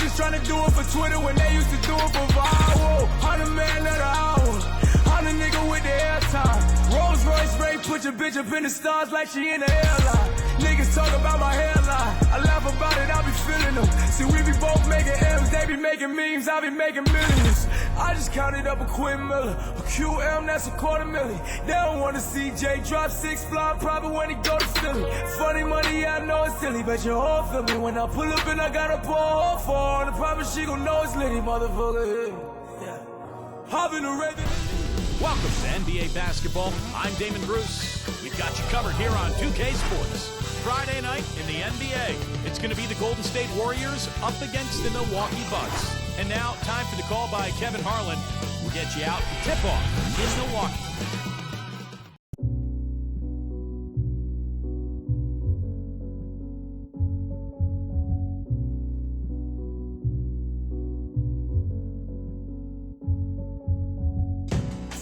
Niggas tryna do it for Twitter when they used to do it for viral. 100 man at an hour. 100 nigga with the airtime. Rolls Royce Ray, put your bitch up in the stars like she in the airline. Niggas talk about my hairline. I laugh about it, I be feeling them. See, we be both making M's, they be making memes, I be making millions. I just counted up a Quinn Miller, a QM, that's $250,000. They don't wanna see Jay drop 6 flying profit when he go to Philly. Funny money, yeah, I know it's silly, but your whole feel me when I pull up and I got a ball for her. The profit she gon' know it's litty, motherfucker. Yeah. Hop in the red. Welcome to NBA Basketball. I'm Damon Bruce. We've got you covered here on 2K Sports. Friday night in the NBA. It's going to be the Golden State Warriors up against the Milwaukee Bucks. And now, time for the call by Kevin Harlan. We'll get you out to tip-off in Milwaukee.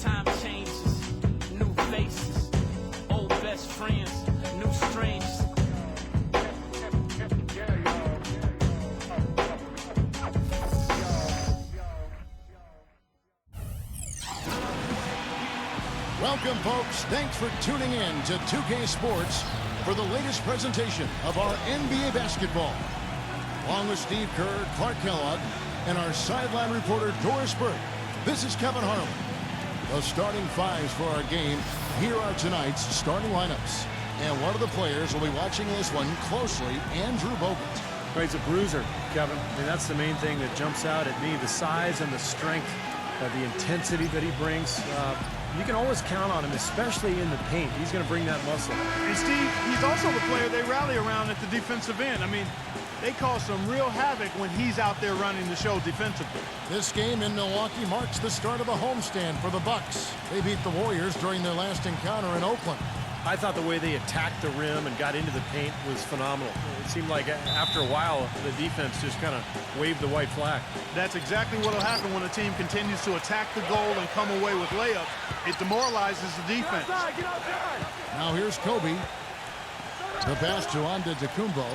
Time changes, new faces, old best friends, new strangers. Welcome, folks. Thanks for tuning in to 2K Sports for the latest presentation of our NBA basketball. Along with Steve Kerr, Clark Kellogg, and our sideline reporter, Doris Burke, this is Kevin Harlan. The starting fives for our game. Here are tonight's starting lineups. And one of the players will be watching this one closely, Andrew Bogut. Well, he's a bruiser, Kevin. I mean, that's the main thing that jumps out at me, the size and the strength, the intensity that he brings. You can always count on him, especially in the paint. He's going to bring that muscle. And Steve, he's also the player they rally around at the defensive end. I mean, they cause some real havoc when he's out there running the show defensively. This game in Milwaukee marks the start of a homestand for the Bucks. They beat the Warriors during their last encounter in Oakland. I thought the way they attacked the rim and got into the paint was phenomenal. It seemed like after a while, the defense just kind of waved the white flag. That's exactly what will happen when a team continues to attack the goal and come away with layups. It demoralizes the defense. Get outside. Now here's Kobe. The pass to Antetokounmpo.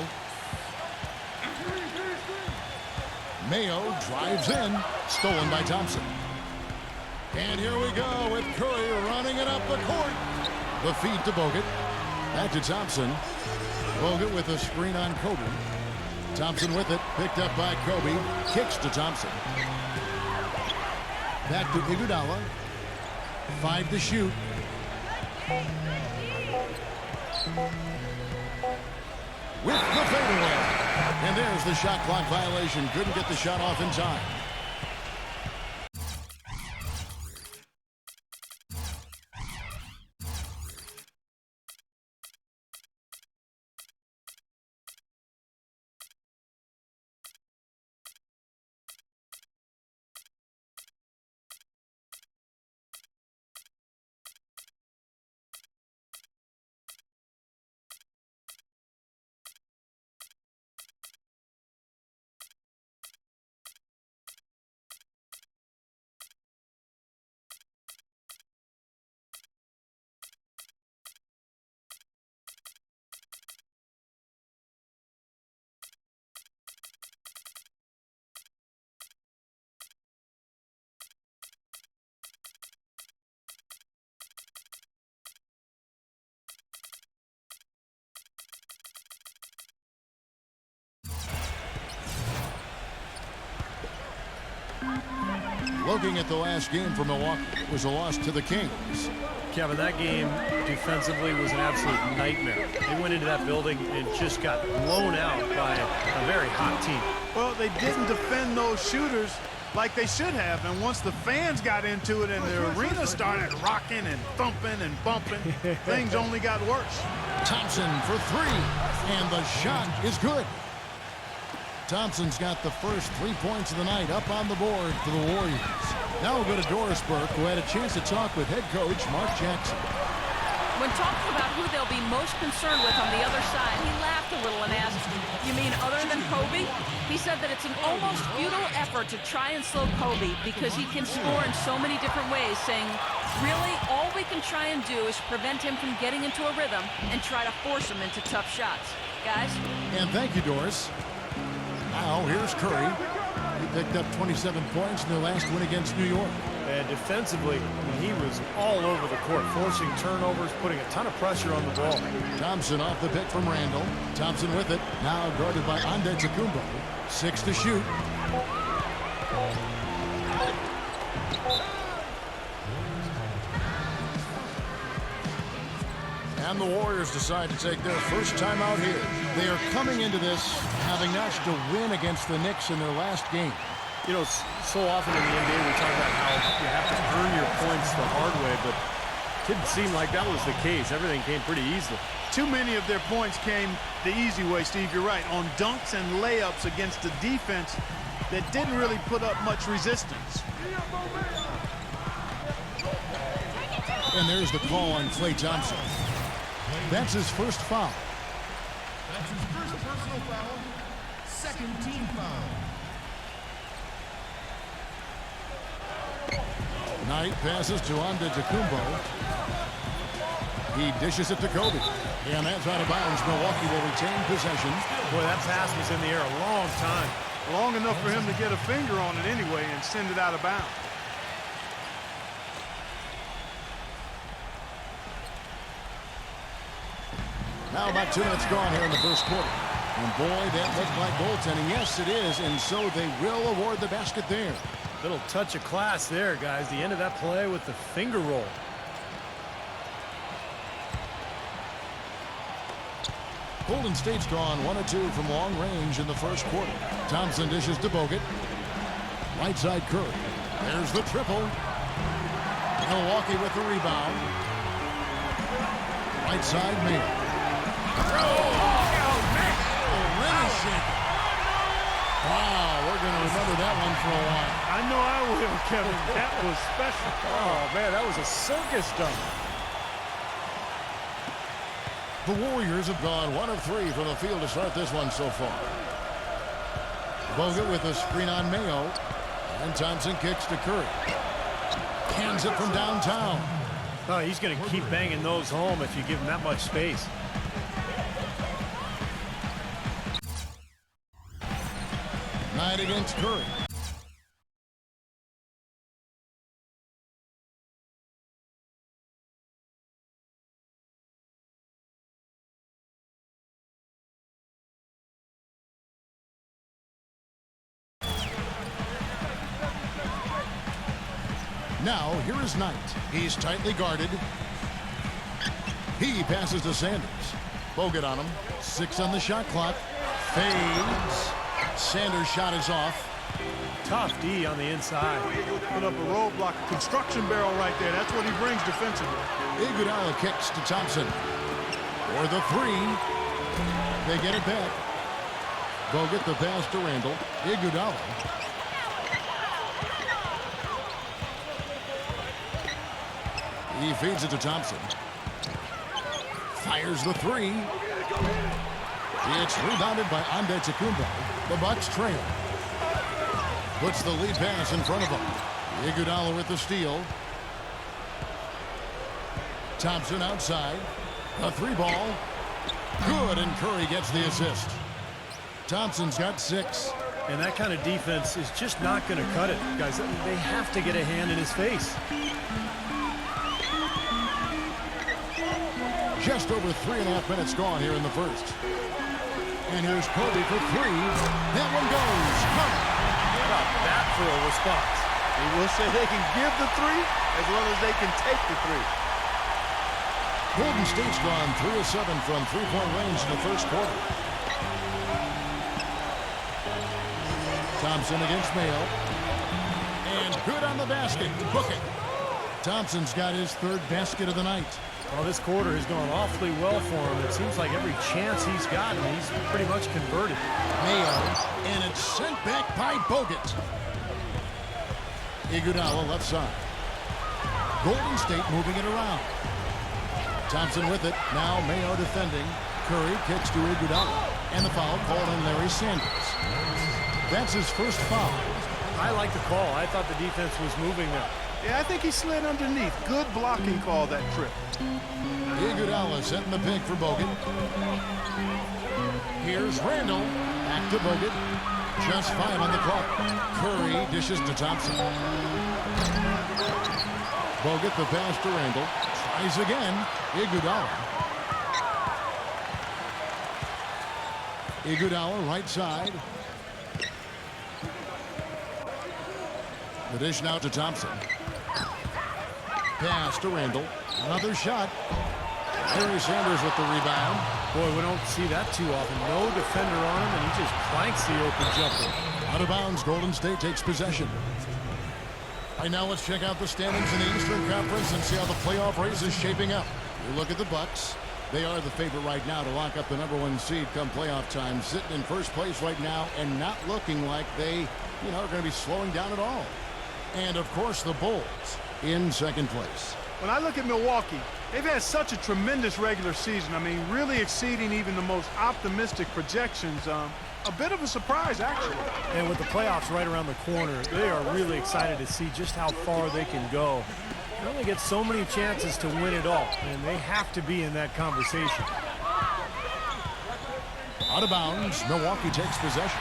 Mayo drives in. Stolen by Thompson. And here we go with Curry running it up the court. The feed to Bogut. Back to Thompson. Bogut with a screen on Kobe. Thompson with it. Picked up by Kobe. Kicks to Thompson. Back to Iguodala. 5 to shoot. With the fadeaway. And there's the shot clock violation. Couldn't get the shot off in time. Looking at the last game for Milwaukee, it was a loss to the Kings. Kevin, that game defensively was an absolute nightmare. They went into that building and just got blown out by a very hot team. Well, they didn't defend those shooters like they should have. And once the fans got into it and the arena started rocking and thumping and bumping, things only got worse. Thompson for 3, and the shot is good. Thompson's got the first 3 points of the night up on the board for the Warriors. Now we'll go to Doris Burke, who had a chance to talk with head coach Mark Jackson. When talking about who they'll be most concerned with on the other side, he laughed a little and asked, "You mean other than Kobe?" He said that it's an almost futile effort to try and slow Kobe because he can score in so many different ways, saying, really, all we can try and do is prevent him from getting into a rhythm and try to force him into tough shots. Guys? And thank you, Doris. Now here's Curry. He picked up 27 points in their last win against New York. And defensively, I mean, he was all over the court, forcing turnovers, putting a ton of pressure on the ball. Thompson off the pick from Randall. Thompson with it. Now guarded by Antetokounmpo. 6 to shoot. And the Warriors decide to take their first time out here. They are coming into this having notched a win against the Knicks in their last game. You know, so often in the NBA we talk about how you have to earn your points the hard way, but it didn't seem like that was the case. Everything came pretty easily. Too many of their points came the easy way, Steve. You're right. On dunks and layups against a defense that didn't really put up much resistance. And there's the call on Klay Thompson. That's his first foul. That's his first personal foul. Second team foul. Knight passes to Antetokounmpo. He dishes it to Kobe. And that's out of bounds. Milwaukee will retain possession. Boy, that pass was in the air a long time. Long enough for him to get a finger on it anyway and send it out of bounds. Now about 2 minutes gone here in the first quarter. And boy, that looked like goaltending. Yes, it is. And so they will award the basket there. Little touch of class there, guys. The end of that play with the finger roll. Golden State's gone 1 of 2 from long range in the first quarter. Thompson dishes to Bogut. Right side Curry. There's the triple. Milwaukee with the rebound. Right side Mayer. Wow, we're going to remember that one for a while. I know I will, Kevin. That was special. Oh, man, that was a circus dunk. The Warriors have gone 1 of 3 from the field to start this one so far. Bogut with a screen on Mayo. And Thompson kicks to Curry. Hands it from downtown. Oh, he's going to keep banging those home if you give him that much space. Knight against Curry. Now, here is Knight. He's tightly guarded. He passes to Sanders. Bogut on him. 6 on the shot clock. Fades. Sanders' shot is off. Tough D on the inside. Put up a roadblock, a construction barrel right there. That's what he brings defensively. Iguodala kicks to Thompson. For the 3. They get it back. Bogut the pass to Randall. Iguodala. He feeds it to Thompson. Fires the 3. It's rebounded by Antetokounmpo. The Bucks trail. Puts the lead pass in front of him. Iguodala with the steal. Thompson outside. A 3 ball. Good, and Curry gets the assist. Thompson's got 6. And that kind of defense is just not going to cut it. Guys, they have to get a hand in his face. Just over 3.5 minutes gone here in the first. And here's Kobe for 3. That one goes. How about that for a response? He will say they can give the 3 as well as they can take the 3. Golden State's gone 3 of 7 from 3-point range in the first quarter. Thompson against Mayo. And good on the basket. Book it. Thompson's got his 3rd basket of the night. Well, this quarter has gone awfully well for him. It seems like every chance he's gotten, he's pretty much converted. Mayo, and it's sent back by Bogut. Iguodala left side. Golden State moving it around. Thompson with it. Now Mayo defending. Curry kicks to Iguodala. And the foul called on Larry Sanders. That's his first foul. I like the call. I thought the defense was moving there. Yeah, I think he slid underneath. Good blocking call that trip. Iguodala setting the pick for Bogut. Here's Randall. Back to Bogut. Just 5 on the clock. Curry dishes to Thompson. Bogut the pass to Randall. Tries again. Iguodala right side. The dish now to Thompson. Pass to Randall. Another shot. Harry Sanders with the rebound. Boy, we don't see that too often. No defender on him, and he just clanks the open jumper. Out of bounds, Golden State takes possession. Right now, let's check out the standings in the Eastern Conference and see how the playoff race is shaping up. You look at the Bucks. They are the favorite right now to lock up the #1 seed come playoff time. Sitting in first place right now and not looking like they, are going to be slowing down at all. And, of course, the Bulls in second place. When I look at Milwaukee, they've had such a tremendous regular season. I mean, really exceeding even the most optimistic projections. A bit of a surprise, actually. And with the playoffs right around the corner, they are really excited to see just how far they can go. They only get so many chances to win it all, and they have to be in that conversation. Out of bounds, Milwaukee takes possession.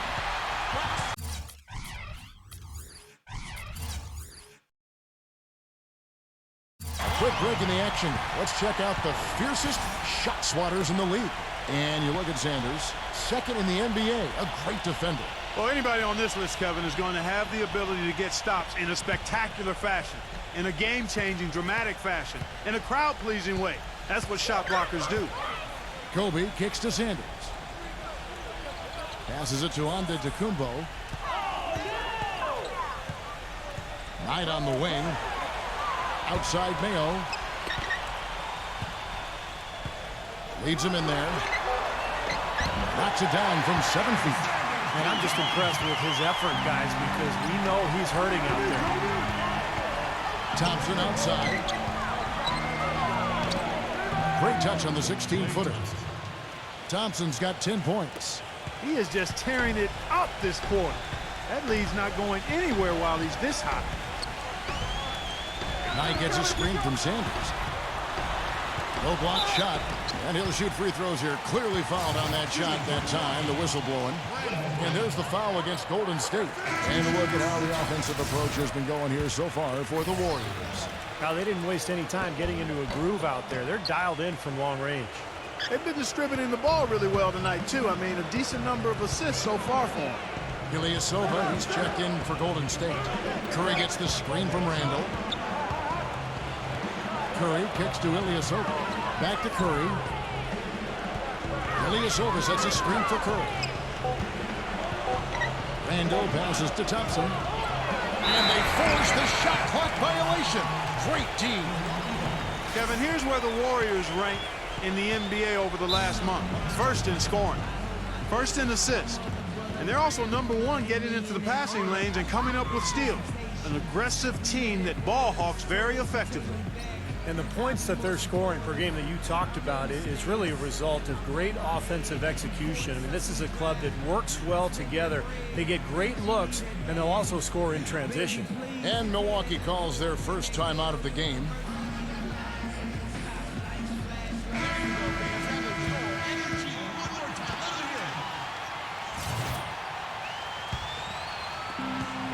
Quick break in the action. Let's check out the fiercest shot swatters in the league. And you look at Sanders, second in the NBA, a great defender. Well, anybody on this list, Kevin, is going to have the ability to get stops in a spectacular fashion, in a game-changing, dramatic fashion, in a crowd-pleasing way. That's what shot blockers do. Kobe kicks to Sanders. Passes it to Antetokounmpo. Knight on the wing. Outside Mayo. Leads him in there. Knocks it down from 7 feet. And I'm just impressed with his effort, guys, because we know he's hurting out there. Thompson outside. Great touch on the 16-footer. Thompson's got 10 points. He is just tearing it up this quarter. That lead's not going anywhere while he's this hot. Knight gets a screen from Sanders. No block shot, and he'll shoot free throws here. Clearly fouled on that shot that time, the whistle blowing. And there's the foul against Golden State. And look at how the offensive approach has been going here so far for the Warriors. Now, they didn't waste any time getting into a groove out there. They're dialed in from long range. They've been distributing the ball really well tonight, too. I mean, a decent number of assists so far for him. Ilyasova, he's checked in for Golden State. Curry gets the screen from Randall. Curry kicks to Ilyasova. Back to Curry. Ilyasova sets a screen for Curry. Randall passes to Thompson. And they force the shot clock violation. Great team. Kevin, here's where the Warriors rank in the NBA over the last month. First in scoring. First in assists. And they're also #1 getting into the passing lanes and coming up with steals. An aggressive team that ball hawks very effectively. And the points that they're scoring per game that you talked about is really a result of great offensive execution. I mean, this is a club that works well together. They get great looks, and they'll also score in transition. And Milwaukee calls their first time out of the game.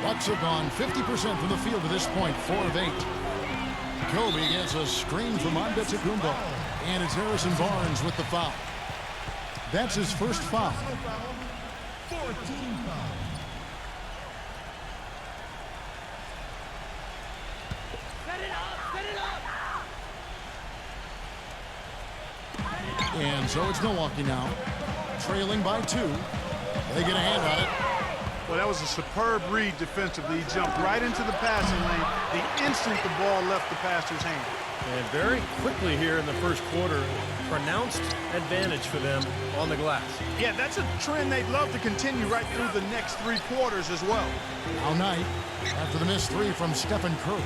Bucks have gone 50% from the field to this point, 4 of 8. Kobe gets a screen from Antetokounmpo. And it's Harrison Barnes with the foul. That's his first foul. 14 foul. Set it up! Set it up! And so it's Milwaukee now, trailing by 2. They get a hand on it. Well, that was a superb read defensively. He jumped right into the passing lane the instant the ball left the passer's hand. And very quickly here in the first quarter, pronounced advantage for them on the glass. Yeah, that's a trend they'd love to continue right through the next 3 quarters as well. All night, after the missed 3 from Stephen Curry.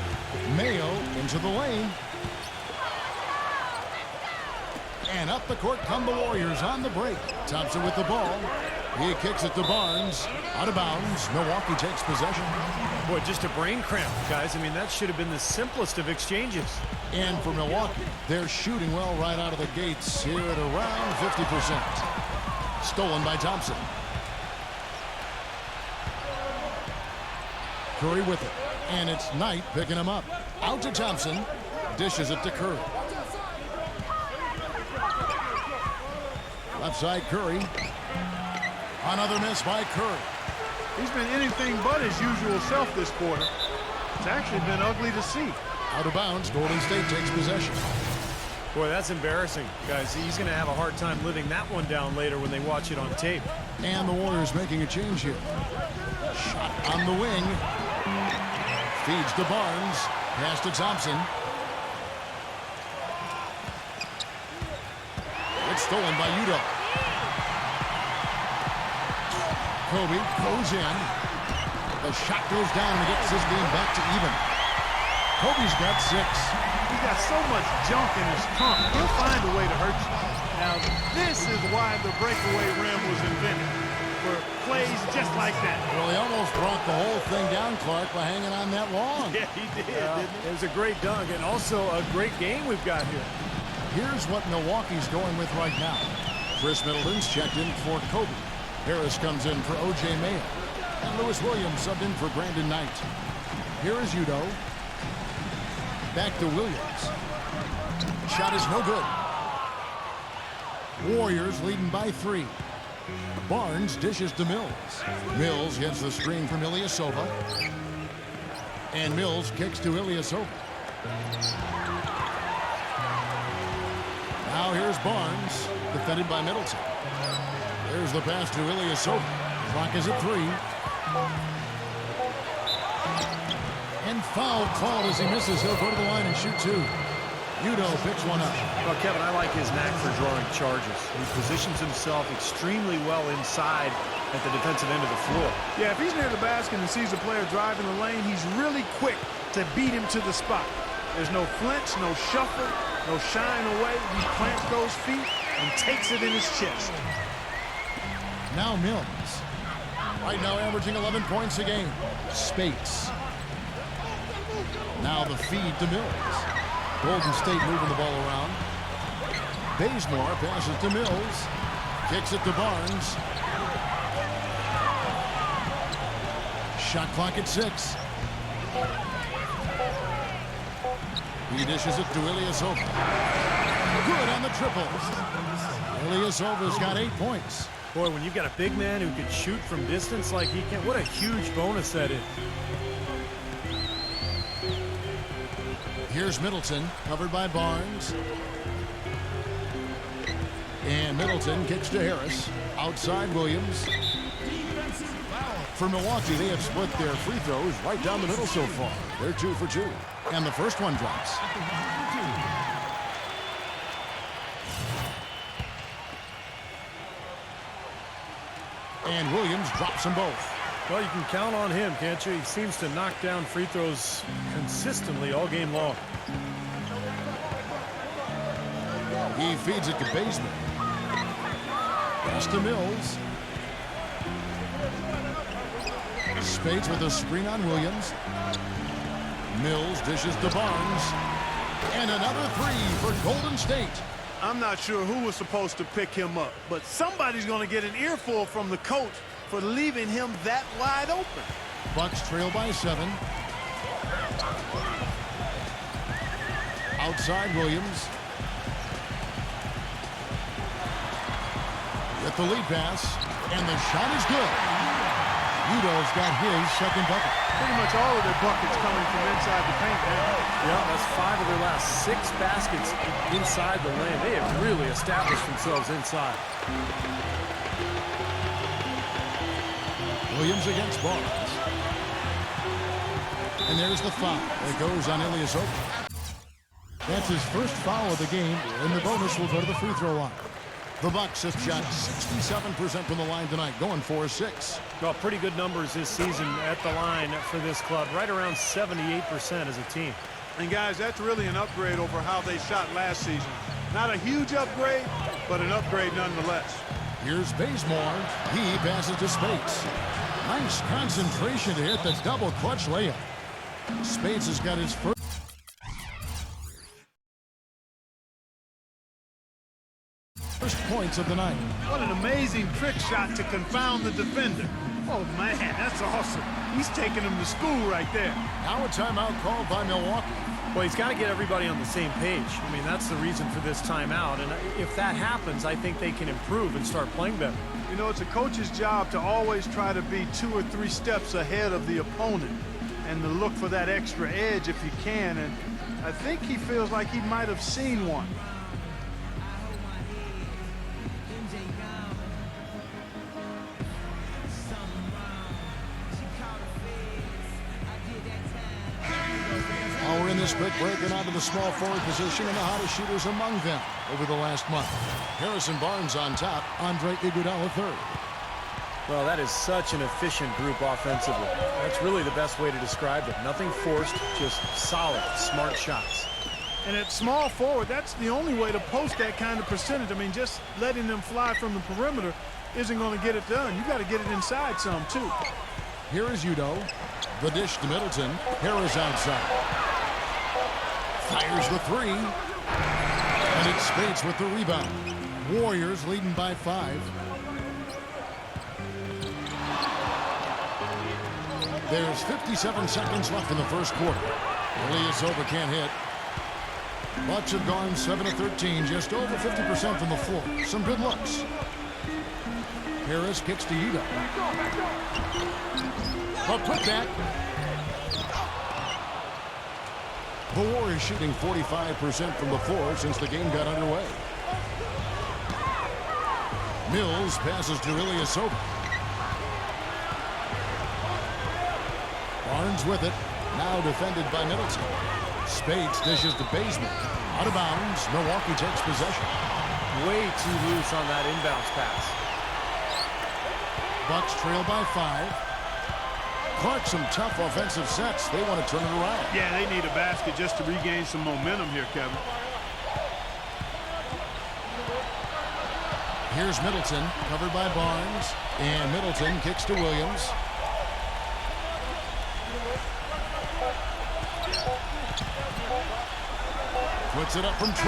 Mayo into the lane. And up the court come the Warriors on the break. Thompson with the ball. He kicks it to Barnes. Out of bounds. Milwaukee takes possession. Boy, just a brain cramp, guys. I mean, that should have been the simplest of exchanges. And for Milwaukee, they're shooting well right out of the gates here at around 50%. Stolen by Thompson. Curry with it. And it's Knight picking him up. Out to Thompson. Dishes it to Curry. Left side Curry. Another miss by Curry. He's been anything but his usual self this quarter. It's actually been ugly to see. Out of bounds. Golden State takes possession. Boy, that's embarrassing, guys. He's going to have a hard time living that one down later when they watch it on tape. And the Warriors making a change here. Shot on the wing. Feeds to Barnes. Pass to Thompson. It's stolen by Udo. Kobe goes in. The shot goes down and gets this game back to even. Kobe's got 6. He's got so much junk in his trunk. He'll find a way to hurt you. Now, this is why the breakaway rim was invented. For plays just like that. Well, he almost brought the whole thing down, Clark, by hanging on that long. Yeah, he did, didn't he? It was a great dunk and also a great game we've got here. Here's what Milwaukee's going with right now. Chris Middleton's checked in for Kobe. Harris comes in for O.J. Mayo. And Lewis Williams subbed in for Brandon Knight. Here is Udo. Back to Williams. Shot is no good. Warriors leading by 3. Barnes dishes to Mills. Mills gets the screen from Ilyasova. And Mills kicks to Ilyasova. Now here's Barnes, defended by Middleton. There's the pass to Ilyasova. Clock is at 3. And foul called as he misses. He'll go to the line and shoot 2. Udo picks one up. Well, Kevin, I like his knack for drawing charges. He positions himself extremely well inside at the defensive end of the floor. Yeah, if he's near the basket and sees a player driving the lane, he's really quick to beat him to the spot. There's no flinch, no shuffle, no shying away. He plants those feet and takes it in his chest. Now Mills. Right now averaging 11 points a game. Spates. Now the feed to Mills. Golden State moving the ball around. Bazemore passes to Mills. Kicks it to Barnes. Shot clock at 6. He dishes it to Ilyasova. Good on the triple. Ilyasova's got 8 points. Boy, when you've got a big man who can shoot from distance like he can, what a huge bonus that is. Here's Middleton, covered by Barnes. And Middleton kicks to Harris. Outside Williams. For Milwaukee, they have split their free throws right down the middle so far. They're 2 for 2. And the first one drops. And Williams drops them both. Well, you can count on him, can't you? He seems to knock down free throws consistently all game long. He feeds it to Bazemore. Pass to Mills. Spates with a screen on Williams. Mills dishes to Barnes. And another 3 for Golden State. I'm not sure who was supposed to pick him up, but somebody's going to get an earful from the coach for leaving him that wide open. Bucks trail by 7. Outside Williams. With the lead pass, and the shot is good. Udo's got his second bucket. Pretty much all of their buckets coming from inside the paint now. Yeah, that's 5 of their last 6 baskets inside the lane. They have really established themselves inside. Williams against Barnes. And there's the foul. It goes on Ilyasova. That's his first foul of the game, and the bonus will go to the free throw line. The Bucks have shot 67% from the line tonight, going 4-6. Well, pretty good numbers this season at the line for this club, right around 78% as a team. And guys, that's really an upgrade over how they shot last season. Not a huge upgrade, but an upgrade nonetheless. Here's Bazemore. He passes to Spates. Nice concentration to hit the double clutch layup. Spates has got his first points of the night. What an amazing trick shot to confound the defender. Oh, man, that's awesome. He's taking him to school right there. Now a timeout called by Milwaukee. Well, he's got to get everybody on the same page. I mean, that's the reason for this timeout. And if that happens, I think they can improve and start playing better. You know, it's a coach's job to always try to be 2 or 3 steps ahead of the opponent and to look for that extra edge if you can. And I think he feels like he might have seen one. We're in this quick break and onto the small forward position and the hottest shooters among them over the last month. Harrison Barnes on top, Andre Iguodala third. Well, that is such an efficient group offensively. That's really the best way to describe it. Nothing forced, just solid, smart shots. And at small forward, that's the only way to post that kind of percentage. I mean, just letting them fly from the perimeter isn't going to get it done. You got to get it inside some, too. Here is Udo. The dish to Middleton. Harris outside. Fires the three. And it's Spates with the rebound. Warriors leading by 5. There's 57 seconds left in the first quarter. Ilyasova can't hit. Bucks have gone 7 of 13, just over 50% from the floor. Some good looks. Harris kicks to Udo. A putback. The Warriors shooting 45% from the floor since the game got underway. Mills passes to Ilyasova. Barnes with it. Now defended by Middleton. Spates dishes to Bazemore. Out of bounds. Milwaukee takes possession. Way too loose on that inbounds pass. Bucks trail by 5. Clark, some tough offensive sets. They want to turn it around. Yeah, they need a basket just to regain some momentum here, Kevin. Here's Middleton, covered by Barnes. And Middleton kicks to Williams. Puts it up from 12.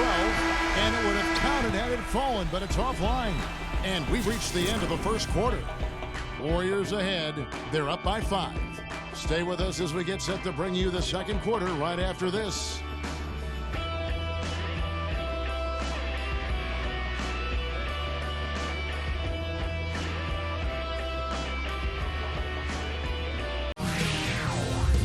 And it would have counted had it fallen, but it's offline. And we've reached the end of the first quarter. Warriors ahead. They're up by 5. Stay with us as we get set to bring you the second quarter right after this.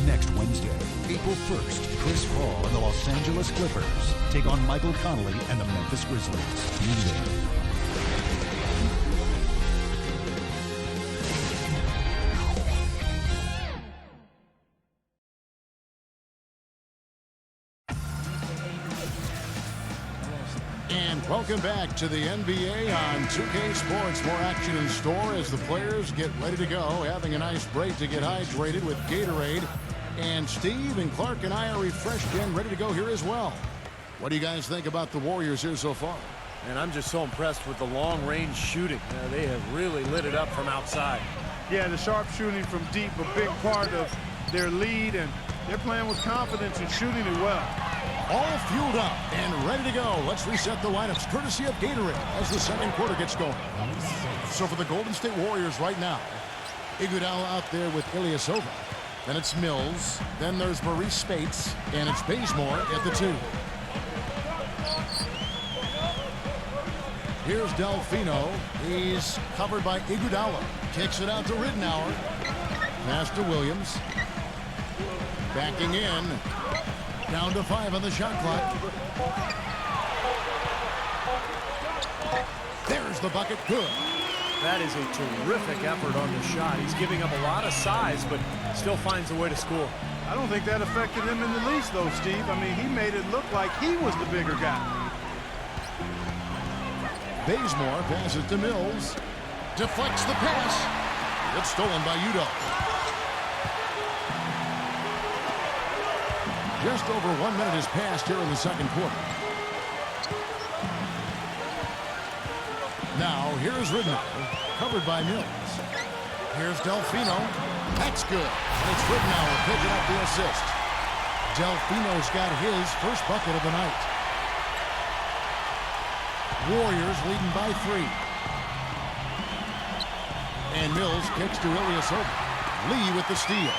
Next Wednesday, April 1st, Chris Paul and the Los Angeles Clippers take on Michael Connolly and the Memphis Grizzlies. Be there. Welcome back to the NBA on 2K Sports. More action in store as the players get ready to go, having a nice break to get hydrated with Gatorade. And Steve and Clark and I are refreshed and ready to go here as well. What do you guys think about the Warriors here so far? And I'm just so impressed with the long-range shooting. They have really lit it up from outside. Yeah, the sharp shooting from deep, a big part of their lead, and they're playing with confidence and shooting it well. All fueled up and ready to go. Let's reset the lineups courtesy of Gatorade as the second quarter gets going. So for the Golden State Warriors right now, Iguodala out there with Ilyasova. Then it's Mills. Then there's Maurice Spates. And it's Bazemore at the 2. Here's Delfino. He's covered by Iguodala. Kicks it out to Ridnour. Pass to Williams. Backing in. Down to 5 on the shot clock. There's the bucket. Good. That is a terrific effort on the shot. He's giving up a lot of size, but still finds a way to score. I don't think that affected him in the least, though, Steve. I mean, he made it look like he was the bigger guy. Bazemore passes to Mills. Deflects the pass. It's stolen by Udo. Just over 1 minute has passed here in the second quarter. Now, here's Ridnour, covered by Mills. Here's Delfino. That's good. And it's Ridnour picking up the assist. Delfino's got his first bucket of the night. Warriors leading by 3. And Mills kicks to Ilyasova. Lee with the steal.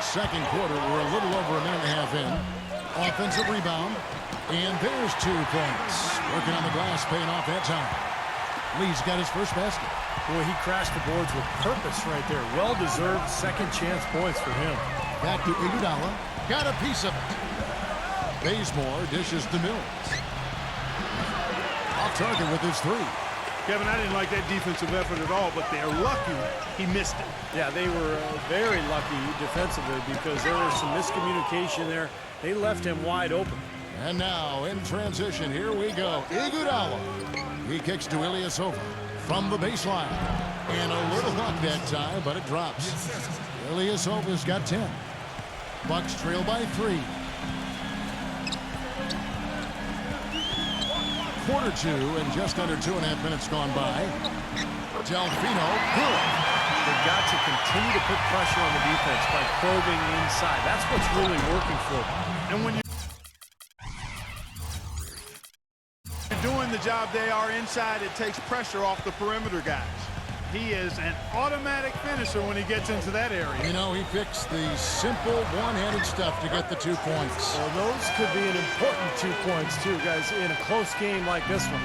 Second quarter, we're a little over a minute and a half in. Offensive rebound. And there's 2 points. Working on the glass, paying off that time. Lee's got his first basket. Boy, he crashed the boards with purpose right there. Well-deserved second chance points for him. Back to Iguodala. Got a piece of it. Bazemore dishes to Mills. Off target with his 3. Kevin, I didn't like that defensive effort at all, but they're lucky he missed it. Yeah, they were very lucky defensively because there was some miscommunication there. They left him wide open. And now, in transition, here we go. Iguodala. He kicks to Ilyasova from the baseline. And a little luck that time, but it drops. Ilyasova's got 10. Bucks trail by 3. Quarter 2 and just under 2.5 minutes gone by. Delfino, good. They've got to continue to put pressure on the defense by probing inside. That's what's really working for them. And when you're doing the job they are inside, it takes pressure off the perimeter guys. He is an automatic finisher when he gets into that area. You know, he picks the simple one-handed stuff to get the 2 points. Well, those could be an important 2 points, too, guys, in a close game like this one.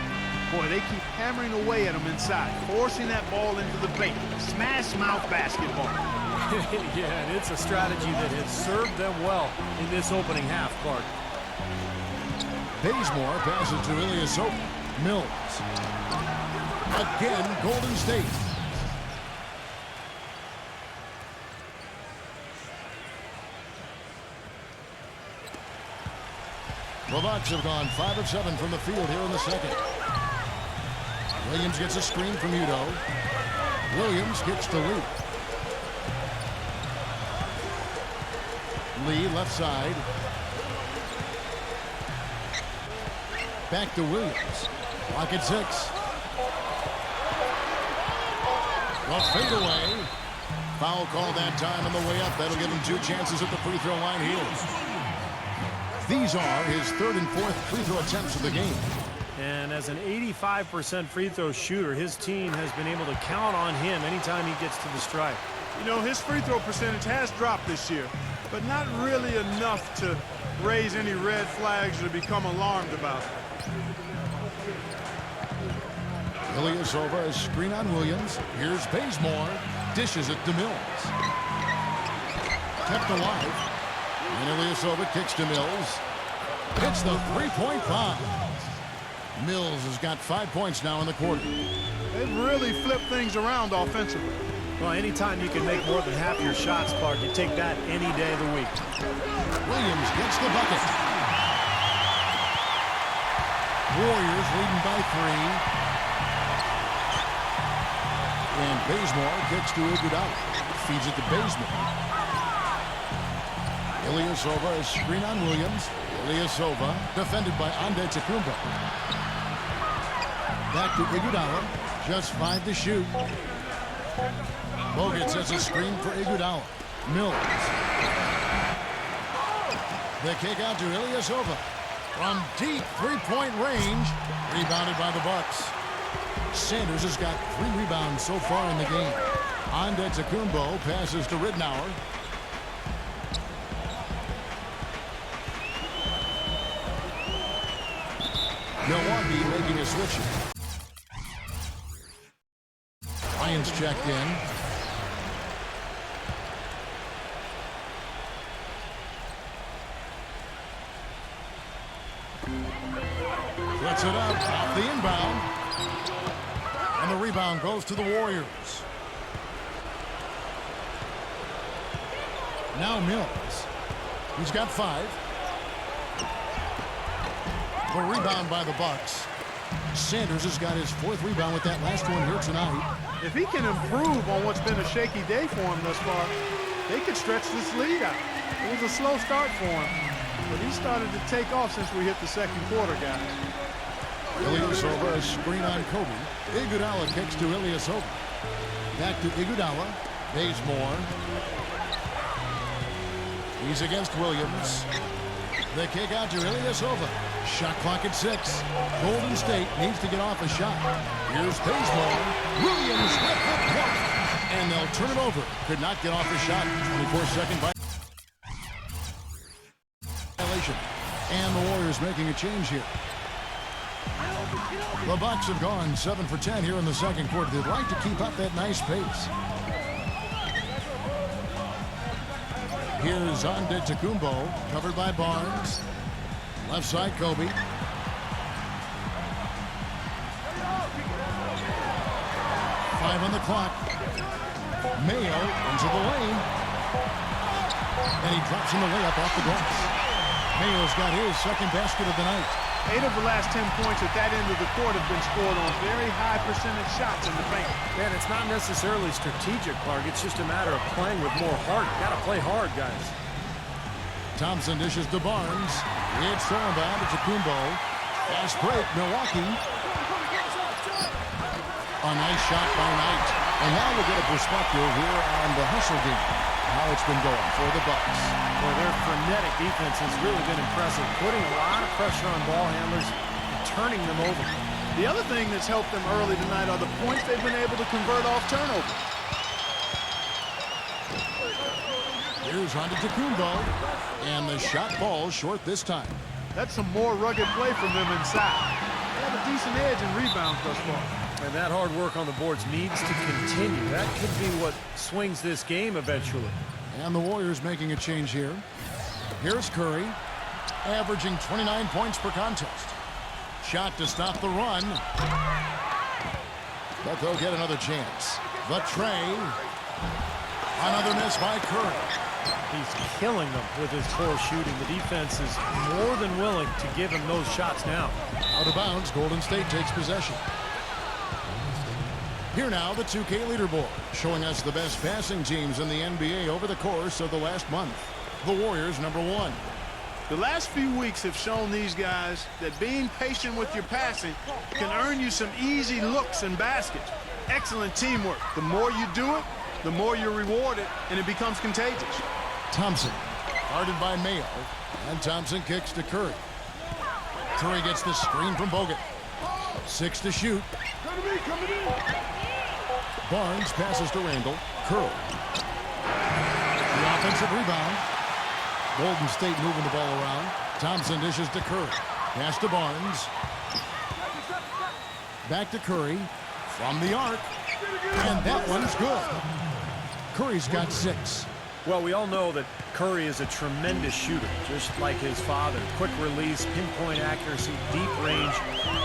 Boy, they keep hammering away at him inside, forcing that ball into the paint. Smash mouth basketball. Yeah, and it's a strategy that has served them well in this opening half, Clark. Bazemore passes to Ilyasova. Mills. Again, Golden State. The Bucks have gone 5 of 7 from the field here in the second. Williams gets a screen from Udo. Williams gets to Lee. Lee left side. Back to Williams. Clock at 6. A fadeaway. Foul call that time on the way up. That'll give him 2 chances at the free throw line here. These are his 3rd and 4th free throw attempts of the game. And as an 85% free throw shooter, his team has been able to count on him anytime he gets to the stripe. You know, his free throw percentage has dropped this year, but not really enough to raise any red flags or to become alarmed about it. Ilyasova, a screen on Williams. Here's Bazemore. Dishes it to Mills. Kept alive. And Ilyasova kicks to Mills. Hits the three-point bomb. Mills has got 5 points now in the quarter. They've really flipped things around offensively. Well, anytime you can make more than half your shots, Clark, you take that any day of the week. Williams gets the bucket. Warriors leading by 3. And Bazemore kicks to Iguodala. Feeds it to Bazemore. Ilyasova, a screen on Williams. Ilyasova defended by Antetokounmpo. Back to Iguodala. Just 5 to shoot. Bogut sets a screen for Iguodala. Mills. The kick out to Ilyasova. From deep three-point range. Rebounded by the Bucks. Sanders has got 3 rebounds so far in the game. Antetokounmpo passes to Ridnour. Milwaukee making a switch. Lions checked in. Puts it up off the inbound. And the rebound goes to the Warriors. Now Mills. He's got 5. The rebound by the Bucks. Sanders has got his 4th rebound with that last one here tonight. If he can improve on what's been a shaky day for him thus far, they could stretch this lead out. It was a slow start for him, but he started to take off since we hit the second quarter, guys. Ilyasova, a screen on Kobe. Iguodala kicks to Ilyasova. Back to Iguodala. Bazemore. He's against Williams. The kick out to Ilyasova. Shot clock at 6. Golden State needs to get off a shot. Here's Bazemore. Williams with the block. And they'll turn it over. Could not get off the shot. 24-second violation. And the Warriors making a change here. The Bucks have gone 7 for 10 here in the second quarter. They'd like to keep up that nice pace. Here's Antetokounmpo, covered by Barnes. Left side, Kobe. 5 on the clock. Mayo into the lane. And he drops in the layup off the glass. Mayo's got his second basket of the night. 8 of the last 10 points at that end of the court have been scored on very high percentage shots in the paint. Man, it's not necessarily strategic, Clark. It's just a matter of playing with more heart. Got to play hard, guys. Thompson dishes to Barnes. It's thrown by Antetokounmpo. Fast break, Milwaukee. A nice shot by Knight. And now we'll get a perspective here on the hustle game. How it's been going for the Bucks. Well, their frenetic defense has really been impressive, putting a lot of pressure on ball handlers and turning them over. The other thing that's helped them early tonight are the points they've been able to convert off turnover. Here's Antetokounmpo, and the shot falls short this time. That's some more rugged play from them inside. They have a decent edge in rebounds thus far. And that hard work on the boards needs to continue. That could be what swings this game eventually. And the Warriors making a change here. Here's Curry, averaging 29 points per contest. Shot to stop the run. But they'll get another chance. The tray. Another miss by Curry. He's killing them with his poor shooting. The defense is more than willing to give him those shots now. Out of bounds, Golden State takes possession. Here now, the 2K leaderboard, showing us the best passing teams in the NBA over the course of the last month. The Warriors, #1. The last few weeks have shown these guys that being patient with your passing can earn you some easy looks and baskets. Excellent teamwork. The more you do it, the more you're rewarded, and it becomes contagious. Thompson, guarded by Mayo, and Thompson kicks to Curry. Curry gets the screen from Bogut. 6 to shoot. Barnes passes to Randall. Curry. The offensive rebound. Golden State moving the ball around. Thompson dishes to Curry. Pass to Barnes. Back to Curry. From the arc. And that one's good. Curry's got 6. Well, we all know that Curry is a tremendous shooter, just like his father. Quick release, pinpoint accuracy, deep range.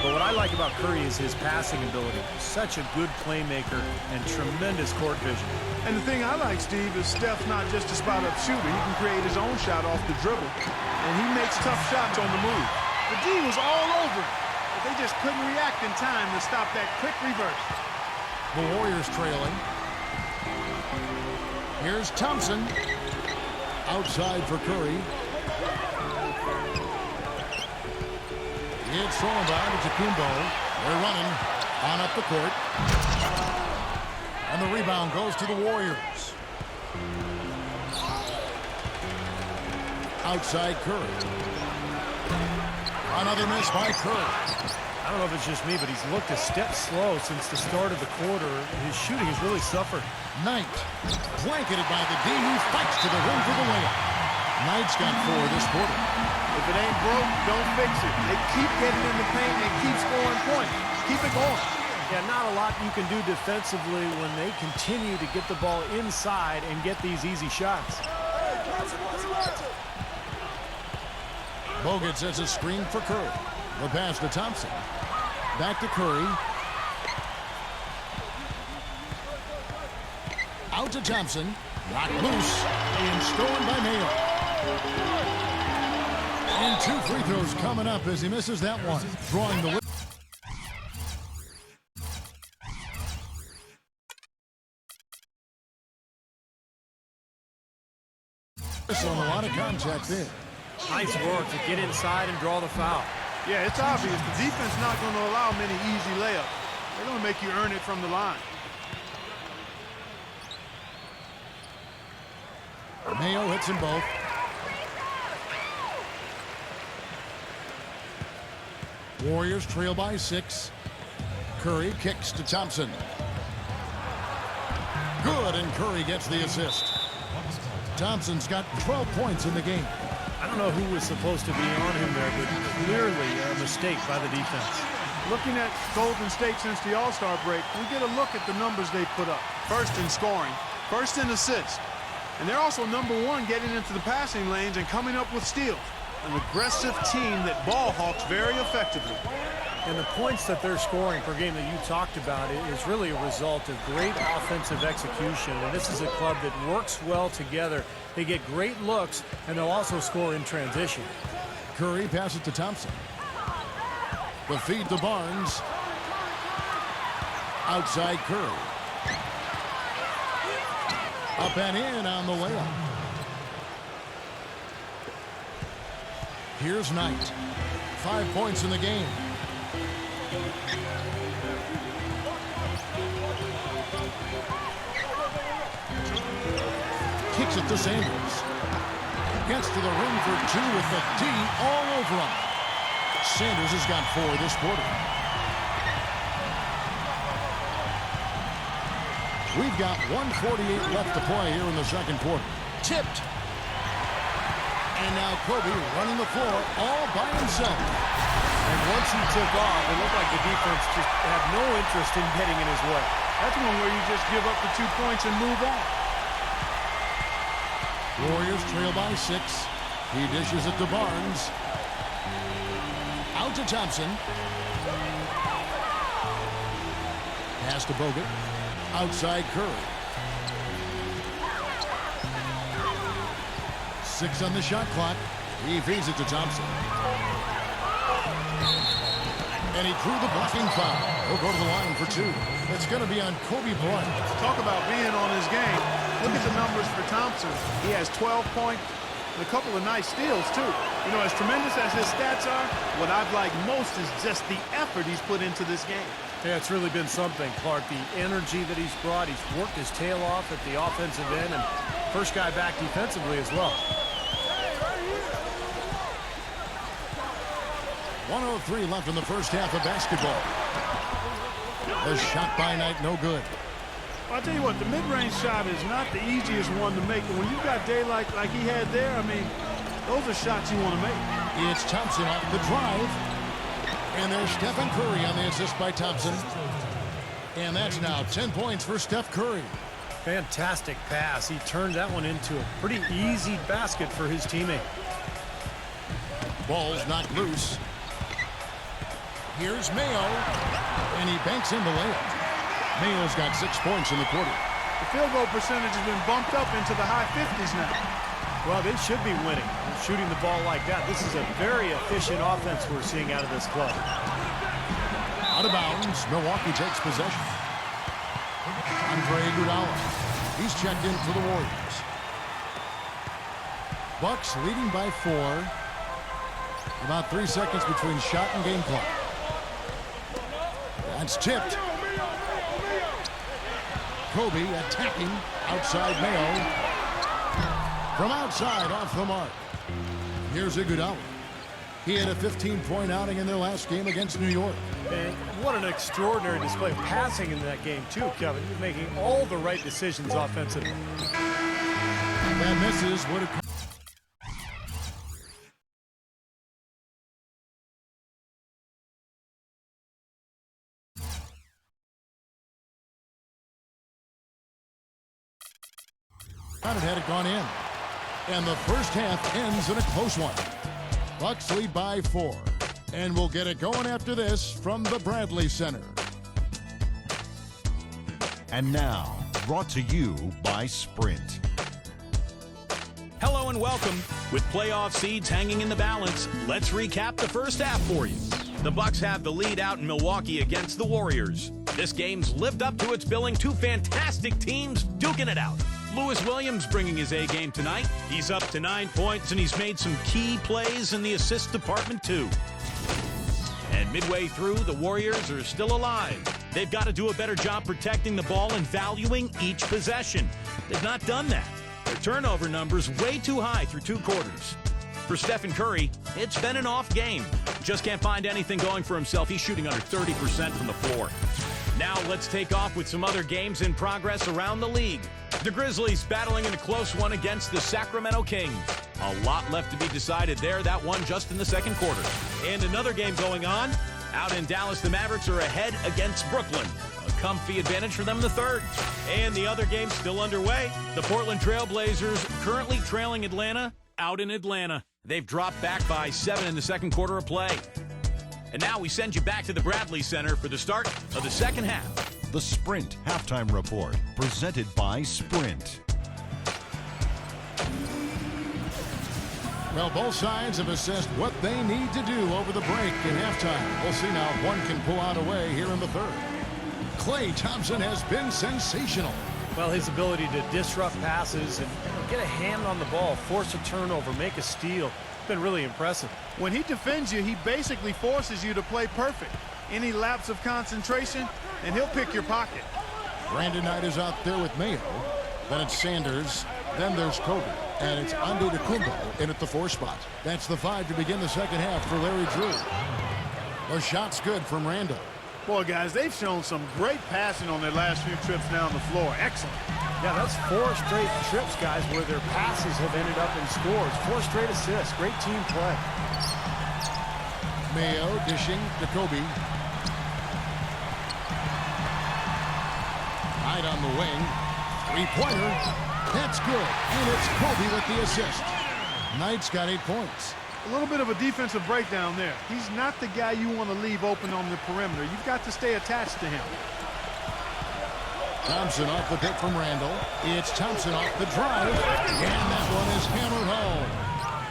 But what I like about Curry is his passing ability. Such a good playmaker and tremendous court vision. And the thing I like, Steve, is Steph's not just a spot-up shooter. He can create his own shot off the dribble. And he makes tough shots on the move. The D was all over him, but they just couldn't react in time to stop that quick reverse. The Warriors trailing. Here's Thompson. Outside for Curry. It's thrown by Antetokounmpo. They're running on up the court. And the rebound goes to the Warriors. Outside Curry. Another miss by Curry. I don't know if it's just me, but he's looked a step slow since the start of the quarter. His shooting has really suffered. Knight, blanketed by the D, who fights to the rim for the layup. Knight's got 4 this quarter. If it ain't broke, don't fix it. They keep getting in the paint and keep scoring points. Keep it going. Yeah, not a lot you can do defensively when they continue to get the ball inside and get these easy shots. Bogut sets a screen for Curry. The pass to Thompson. Back to Curry. Out to Thompson. Knocked loose. And stolen by Mayo. And 2 free throws coming up as he misses that one. Drawing the whistle and a lot of contact there. Nice work to get inside and draw the foul. Yeah, it's obvious. The defense not going to allow many easy layups. They're going to make you earn it from the line. Mayo hits them both. Warriors trail by 6. Curry kicks to Thompson. Good, and Curry gets the assist. Thompson's got 12 points in the game. I don't know who was supposed to be on him there, but clearly a mistake by the defense. Looking at Golden State since the All-Star break, we get a look at the numbers they put up. First in scoring, first in assists. And they're also #1 getting into the passing lanes and coming up with steals. An aggressive team that ball hawks very effectively. And the points that they're scoring per game that you talked about is really a result of great offensive execution. And this is a club that works well together. They get great looks, and they'll also score in transition. Curry passes to Thompson. The feed to Barnes. Outside Curry. Up and in on the layup. Here's Knight. 5 points in the game. Kicks it to Sanders. Gets to the rim for 2 with the D all over him. Sanders has got 4 this quarter. We've got 1:48 left to play here in the second quarter. Tipped. And now Kobe running the floor all by himself. And once he took off, it looked like the defense just had no interest in getting in his way. That's one where you just give up the 2 points and move on. Warriors trail by 6. He dishes it to Barnes. Out to Thompson. Pass to Bogut. Outside Curry. 6 on the shot clock. He feeds it to Thompson. And he drew the blocking foul. He'll go to the line for 2. It's going to be on Kobe Bryant. Talk about being on his game. Look at the numbers for Thompson. He has 12 points and a couple of nice steals, too. You know, as tremendous as his stats are, what I've liked most is just the effort he's put into this game. Yeah, it's really been something, Clark. The energy that he's brought. He's worked his tail off at the offensive end, and first guy back defensively as well. 1:03 left in the first half of basketball. The shot by Knight, no good. I'll tell you what, the mid-range shot is not the easiest one to make. But when you've got daylight like he had there, I mean, those are shots you want to make. It's Thompson off the drive. And there's Stephen Curry on the assist by Thompson. And that's now 10 points for Steph Curry. Fantastic pass. He turned that one into a pretty easy basket for his teammate. Ball's knocked loose. Here's Mayo. And he banks in the layup. Mayo's got 6 points in the quarter. The field goal percentage has been bumped up into the high 50s now. Well, they should be winning, shooting the ball like that. This is a very efficient offense we're seeing out of this club. Out of bounds, Milwaukee takes possession. Andre Iguodala. He's checked in for the Warriors. Bucks leading by 4. About 3 seconds between shot and game clock. That's tipped. Kobe attacking outside Mayo. From outside, off the mark. Here's Iguodala. He had a 15-point outing in their last game against New York. And what an extraordinary display of passing in that game, too, Kevin. He's making all the right decisions offensively. That misses. Would have... had it gone in. And the first half ends in a close one. Bucks lead by 4. And we'll get it going after this from the Bradley Center. And now, brought to you by Sprint. Hello and welcome. With playoff seeds hanging in the balance, let's recap the first half for you. The Bucks have the lead out in Milwaukee against the Warriors. This game's lived up to its billing. 2 fantastic teams duking it out. Lewis Williams bringing his A game tonight. He's up to 9 points, and he's made some key plays in the assist department, too. And midway through, the Warriors are still alive. They've got to do a better job protecting the ball and valuing each possession. They've not done that. Their turnover number's way too high through 2 quarters. For Stephen Curry, it's been an off game. Just can't find anything going for himself. He's shooting under 30% from the floor. Now let's take off with some other games in progress around the league. The Grizzlies battling in a close one against the Sacramento Kings. A lot left to be decided there. That one just in the second quarter. And another game going on. Out in Dallas, the Mavericks are ahead against Brooklyn. A comfy advantage for them in the third. And the other game still underway. The Portland Trailblazers currently trailing Atlanta out in Atlanta. They've dropped back by 7 in the second quarter of play. And now we send you back to the Bradley Center for the start of the second half. The Sprint Halftime Report, presented by Sprint. Well, both sides have assessed what they need to do over the break in halftime. We'll see now if one can pull out a way here in the third. Klay Thompson has been sensational. Well, his ability to disrupt passes and get a hand on the ball, force a turnover, make a steal, it's been really impressive. When he defends you, he basically forces you to play perfect. Any lapse of concentration, and he'll pick your pocket. Brandon Knight is out there with Mayo. Then it's Sanders. Then there's Kobe. And it's Antetokounmpo in at the 4 spot. That's the 5 to begin the second half for Larry Drew. The shot's good from Randall. Boy, guys, they've shown some great passing on their last few trips down the floor. Excellent. Yeah, that's 4 straight trips, guys, where their passes have ended up in scores. 4 straight assists. Great team play. Mayo dishing to Kobe. Knight on the wing. Three-pointer. That's good. And it's Kobe with the assist. Knight's got 8 points. A little bit of a defensive breakdown there. He's not the guy you want to leave open on the perimeter. You've got to stay attached to him. Thompson off the pick from Randall. It's Thompson off the drive. And that one is hammered home.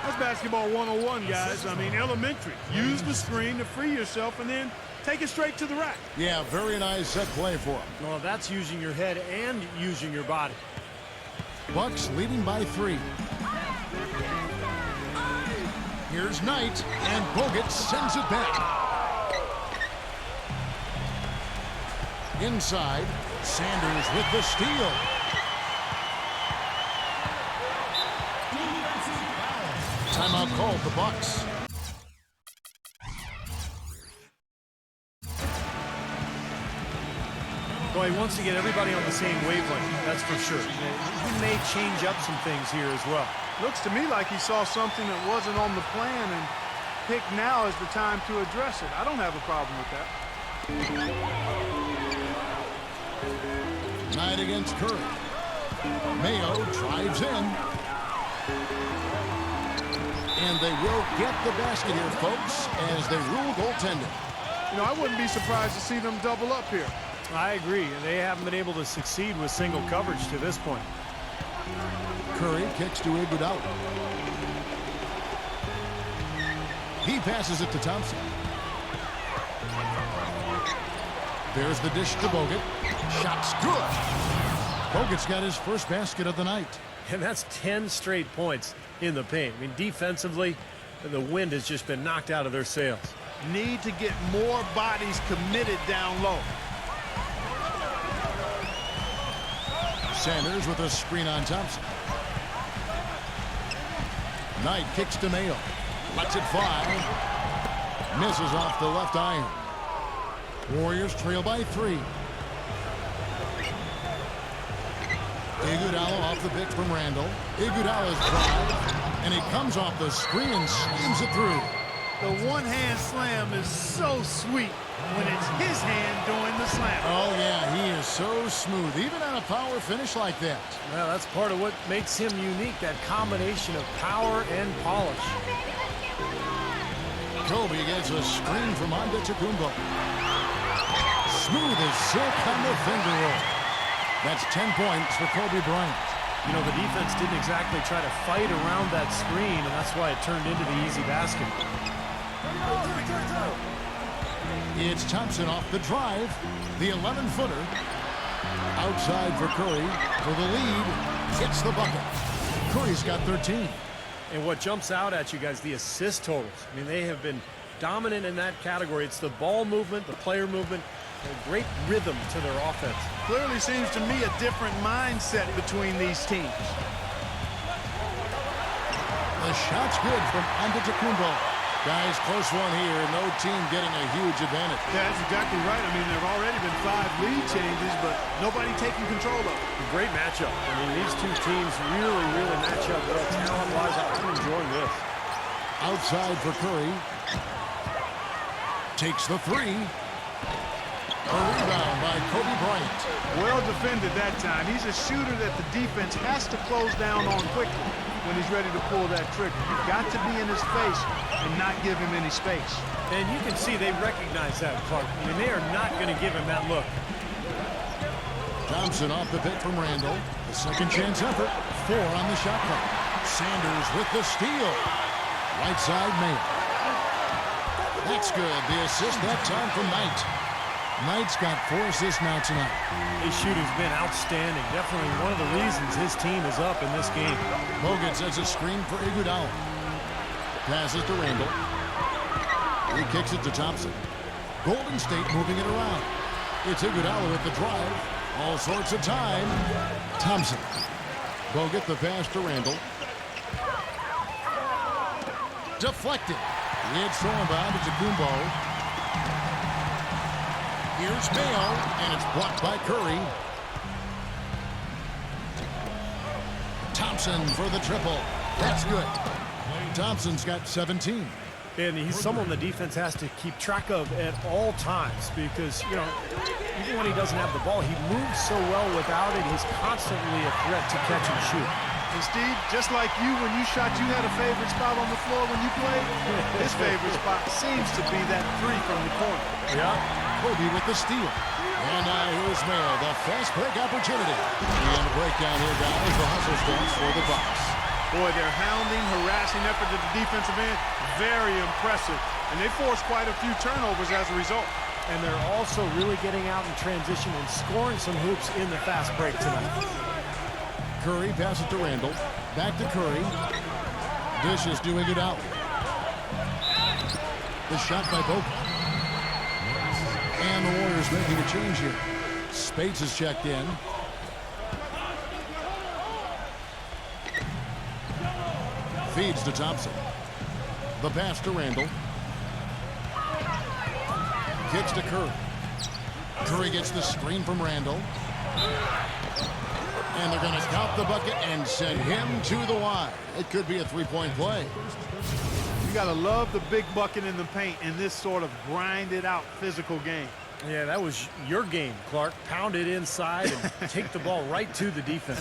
That's basketball 101, guys. I mean, elementary. Use the screen to free yourself and then take it straight to the rack. Yeah, very nice set play for him. Well, that's using your head and using your body. Bucks leading by 3. Here's Knight, and Bogut sends it back. Inside, Sanders with the steal. Timeout called the Bucks. Well, he wants to get everybody on the same wavelength, that's for sure. He may change up some things here as well. Looks to me like he saw something that wasn't on the plan and picked now as the time to address it. I don't have a problem with that. Knight against Curry. Mayo drives in. And they will get the basket here, folks, as they rule goaltending. You know, I wouldn't be surprised to see them double up here. I agree. They haven't been able to succeed with single coverage to this point. Curry kicks to Iguodala. He passes it to Thompson. There's the dish to Bogut. Shot's good. Bogut's got his first basket of the night. And that's 10 straight points in the paint. I mean, defensively, the wind has just been knocked out of their sails. Need to get more bodies committed down low. Sanders with a screen on Thompson. Knight kicks to Mayo. Lets it fly. Misses off the left iron. Warriors trail by 3. Iguodala off the pick from Randall. Iguodala's drive. And he comes off the screen and slams it through. The one-hand slam is so sweet when it's his hand doing the slam. Oh, yeah, he is so smooth, even on a power finish like that. Well, that's part of what makes him unique, that combination of power and polish. Kobe gets a screen from Antetokounmpo. Smooth as silk on the finger roll. That's 10 points for Kobe Bryant. You know, the defense didn't exactly try to fight around that screen, and that's why it turned into the easy basket. It's Thompson off the drive. The 11-footer. Outside for Curry. For the lead. Gets the bucket. Curry's got 13. And what jumps out at you guys, the assist totals. I mean, they have been dominant in that category. It's the ball movement, the player movement, a great rhythm to their offense. Clearly seems to me a different mindset between these teams. The shot's good from Antetokounmpo. Guys, close one here. No team getting a huge advantage. Yeah, that's exactly right. I mean, there have already been 5 lead changes, but nobody taking control of it. Great matchup. I mean, these two teams really match up well talent-wise. I'm enjoying this. Outside for Curry. Takes the three. A rebound by Kobe Bryant. Well defended that time. He's a shooter that the defense has to close down on quickly when he's ready to pull that trigger. You've got to be in his face and not give him any space. And you can see they recognize that, Clark. I mean, they are not going to give him that look. Thompson off the pick from Randall. The second chance effort. 4 on the shot clock. Sanders with the steal. Right side Mayo. That's good. The assist that time from Knight. Knight's got 4 assists now tonight. His shooting's been outstanding. Definitely one of the reasons his team is up in this game. Bogut sets a screen for Iguodala. Passes to Randall. He kicks it to Thompson. Golden State moving it around. It's Iguodala with the drive. All sorts of time. Thompson. Bogut the pass to Randall. Deflected. It's thrown by Antetokounmpo. Here's Mayo, and it's blocked by Curry. Thompson for the triple. That's good. Thompson's got 17. And he's someone the defense has to keep track of at all times because, you know, even when he doesn't have the ball, he moves so well without it. He's constantly a threat to catch and shoot. And Steve, just like you, when you shot, you had a favorite spot on the floor when you played. His favorite spot seems to be that 3 from the corner. Yeah. Kobe with the steal. And now here's Mayo, the fast break opportunity. And the breakdown here, guys, the hustle stance for the Bucks. Boy, their hounding, harassing effort at the defensive end, very impressive. And they forced quite a few turnovers as a result. And they're also really getting out in transition and scoring some hoops in the fast break tonight. Curry passes to Randall. Back to Curry. Dishes to Iguodala. The shot by Bogut. And the Warriors making a change here. Spates is checked in. Feeds to Thompson. The pass to Randall. Kicks to Curry. Curry gets the screen from Randall. And they're going to count the bucket and send him to the line. It could be a 3-point play. You got to love the big bucket in the paint in this sort of grinded-out physical game. Yeah, that was your game, Clark. Pound it inside and take the ball right to the defense.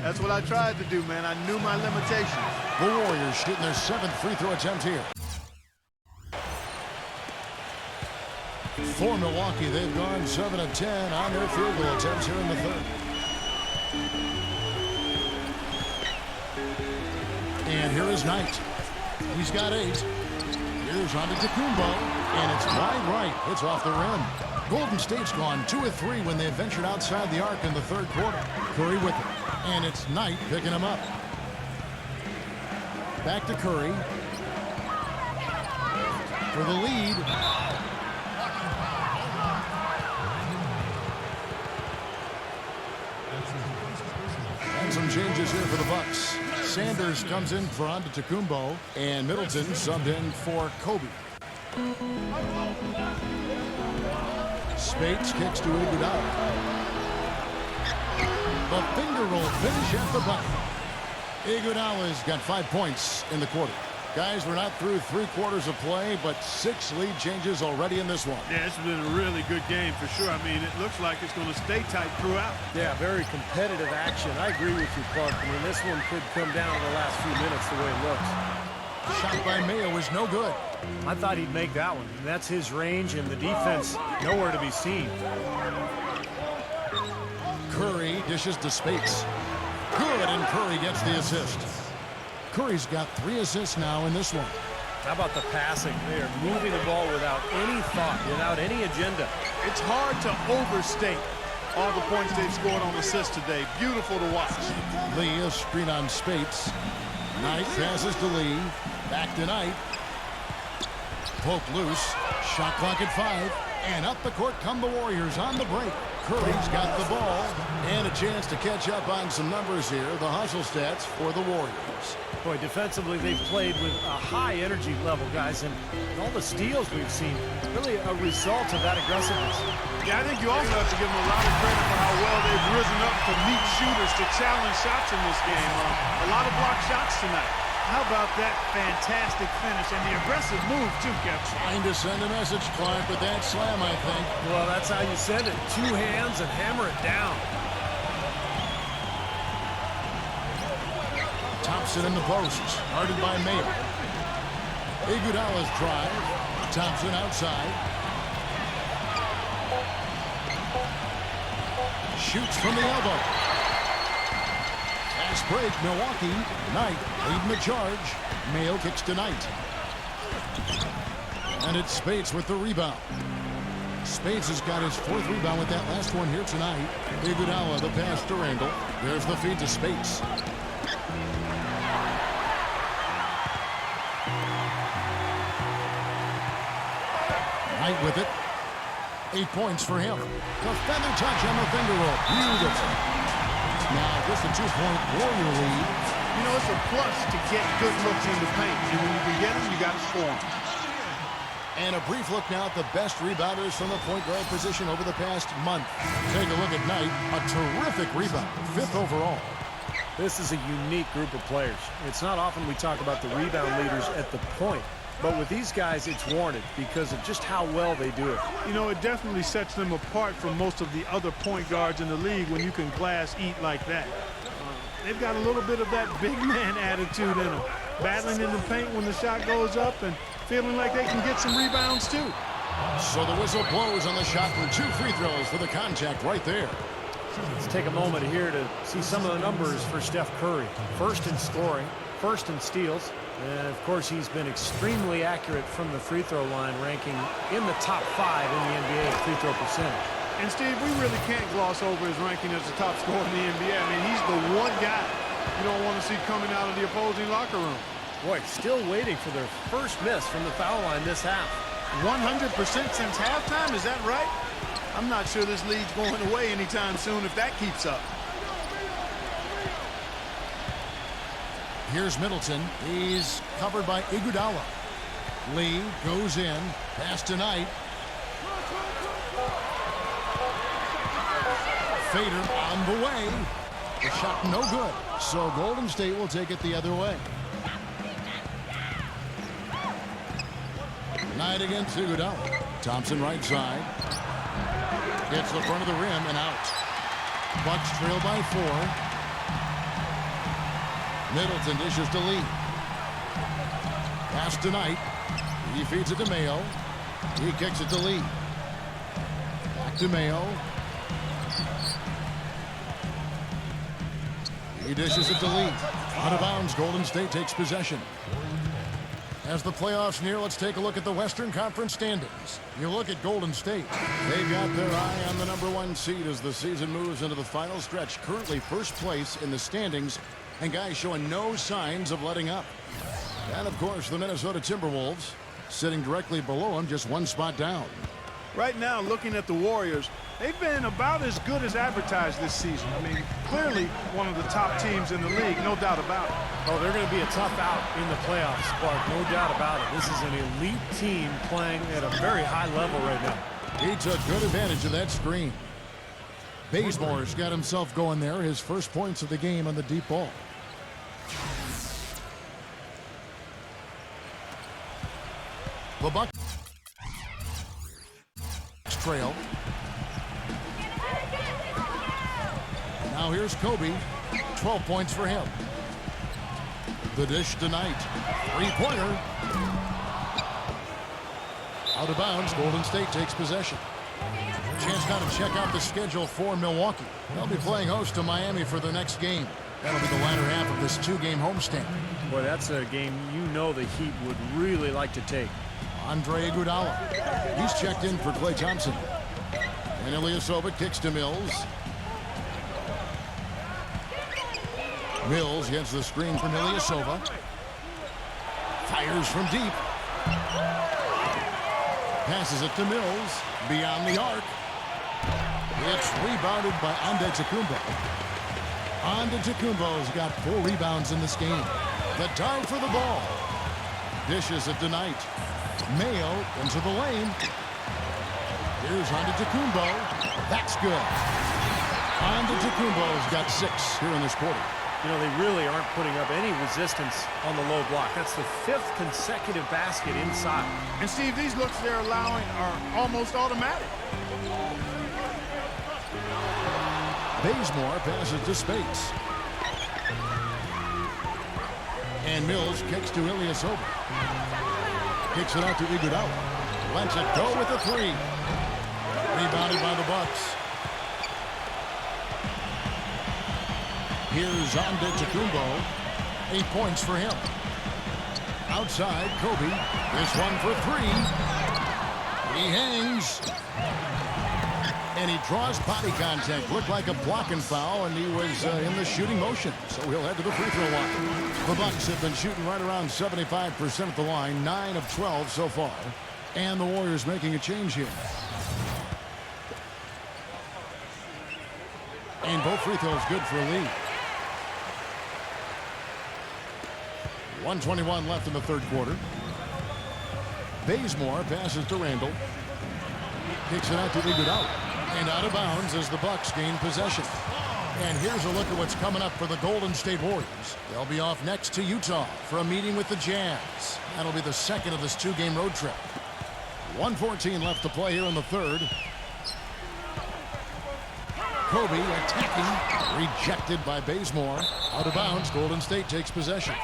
That's what I tried to do, man. I knew my limitations. The Warriors shooting their 7th free throw attempt here. For Milwaukee, they've gone 7 of 10 on their field goal attempts here in the third. And here is Knight. He's got 8. Here's Antetokounmpo, and it's wide right. It's off the rim. Golden State's gone 2 of 3 when they ventured outside the arc in the third quarter. Curry with it, and it's Knight picking him up. Back to Curry for the lead. And some changes here for the Bucks. Sanders comes in for Antetokounmpo, and Middleton subbed in for Kobe. Spates kicks to Iguodala. The finger roll finish at the bucket. Iguodala's got 5 points in the quarter. Guys, we're not through 3 quarters of play, but 6 lead changes already in this one. Yeah, it's been a really good game for sure. I mean, it looks like it's going to stay tight throughout. Yeah, very competitive action. I agree with you, Clark. I mean, this one could come down to the last few minutes the way it looks. Shot by Mayo is no good. I thought he'd make that one. That's his range, and the defense nowhere to be seen. Curry dishes to Spates. Good, and Curry gets the assist. Curry's got 3 assists now in this one. How about the passing? They are moving the ball without any thought, without any agenda. It's hard to overstate all the points they've scored on assists today. Beautiful to watch. Lee, a screen on Spates. Knight passes to Lee. Back to Knight. Poke loose. Shot clock at 5. And up the court come the Warriors on the break. Curry's got the ball. And a chance to catch up on some numbers here. The hustle stats for the Warriors. Boy, defensively, they've played with a high energy level, guys, and all the steals we've seen, really a result of that aggressiveness. Yeah, I think you also have to give them a lot of credit for how well they've risen up to meet shooters to challenge shots in this game. A lot of block shots tonight. How about that fantastic finish and the aggressive move, too, Kevin? Trying to send a message, Clark, with that slam, I think. Well, that's how you send it. 2 hands and hammer it down. Thompson in the post, guarded by Mayo. Iguodala's drive. Thompson outside. Shoots from the elbow. Fast break, Milwaukee. Knight leading the charge. Mayo kicks to Knight. And it's Spates with the rebound. Spates has got his 4th rebound with that last one here tonight. Iguodala the pass to Randall. There's the feed to Spates. Knight with it. 8 points for him. The feather touch on the finger roll. Beautiful. Now just a 2-point Warrior lead. You know, it's a plus to get good looks in the paint. And when you can get them, you got to score them. And a brief look now at the best rebounders from the point guard position over the past month. Take a look at Knight. A terrific rebound. 5th overall. This is a unique group of players. It's not often we talk about the rebound leaders at the point. But with these guys, it's warranted because of just how well they do it. You know, it definitely sets them apart from most of the other point guards in the league when you can glass eat like that. They've got a little bit of that big man attitude in them. Battling in the paint when the shot goes up and feeling like they can get some rebounds too. So the whistle blows on the shot and 2 free throws for the contact right there. Let's take a moment here to see some of the numbers for Steph Curry. 1st in scoring, 1st in steals. And, of course, he's been extremely accurate from the free throw line, ranking in the top 5 in the NBA at free throw percentage. And, Steve, we really can't gloss over his ranking as the top scorer in the NBA. I mean, he's the one guy you don't want to see coming out of the opposing locker room. Boy, still waiting for their first miss from the foul line this half. 100% since halftime, is that right? I'm not sure this lead's going away anytime soon if that keeps up. Here's Middleton. He's covered by Iguodala. Lee goes in. Pass to Knight. Fader on the way. The shot no good. So Golden State will take it the other way. Knight against Iguodala. Thompson right side. Gets the front of the rim and out. Bucks trail by 4. Middleton dishes to Lee. Pass to Knight. He feeds it to Mayo. He kicks it to Lee. Back to Mayo. He dishes it to Lee. Out of bounds, Golden State takes possession. As the playoffs near, let's take a look at the Western Conference standings. You look at Golden State. They've got their eye on the #1 seed as the season moves into the final stretch. Currently 1st place in the standings. And guys showing no signs of letting up. And, of course, the Minnesota Timberwolves sitting directly below him, just 1 spot down. Right now, looking at the Warriors, they've been about as good as advertised this season. I mean, clearly one of the top teams in the league, no doubt about it. Oh, they're going to be a tough out in the playoffs, Spark, no doubt about it. This is an elite team playing at a very high level right now. He took good advantage of that screen. Bazemore's got himself going there, his first points of the game on the deep ball. The Bucks trail. Now here's Kobe. 12 points for him. The dish tonight. 3-pointer. Out of bounds. Golden State takes possession. Chance now to check out the schedule for Milwaukee. They'll be playing host to Miami for the next game. That'll be the latter half of this 2-game homestand. Boy, that's a game you know the Heat would really like to take. Andre Iguodala. He's checked in for Klay Thompson. And Ilyasova kicks to Mills. Mills gets the screen from Ilyasova. Fires from deep. Passes it to Mills. Beyond the arc. It's rebounded by Antetokounmpo. Antetokounmpo's got 4 rebounds in this game. The dive for the ball. Dishes it to Knight. Mayo into the lane. Here's Antetokounmpo. That's good. Antetokounmpo's got 6 here in this quarter. You know, they really aren't putting up any resistance on the low block. That's the 5th consecutive basket inside. And Steve, these looks they're allowing are almost automatic. Bazemore passes to Spates. And Mills kicks to Ilyasova. Kicks it out to Iguodala. Lets it go with a 3. Rebounded by the Bucks. Here's Antetokounmpo. 8 points for him. Outside, Kobe. This one for 3. He hangs. And he draws body contact. Looked like a blocking foul, and he was in the shooting motion. So he'll head to the free throw line. The Bucks have been shooting right around 75% at the line. 9 of 12 so far. And the Warriors making a change here. And both free throws good for a lead. 1:21 left in the third quarter. Bazemore passes to Randall. Kicks it out to Iguodala. And out of bounds as the Bucks gain possession. And here's a look at what's coming up for the Golden State Warriors. They'll be off next to Utah for a meeting with the Jazz. That'll be the second of this 2-game road trip. 1:14 left to play here in the third. Kobe attacking. Rejected by Bazemore. Out of bounds. Golden State takes possession.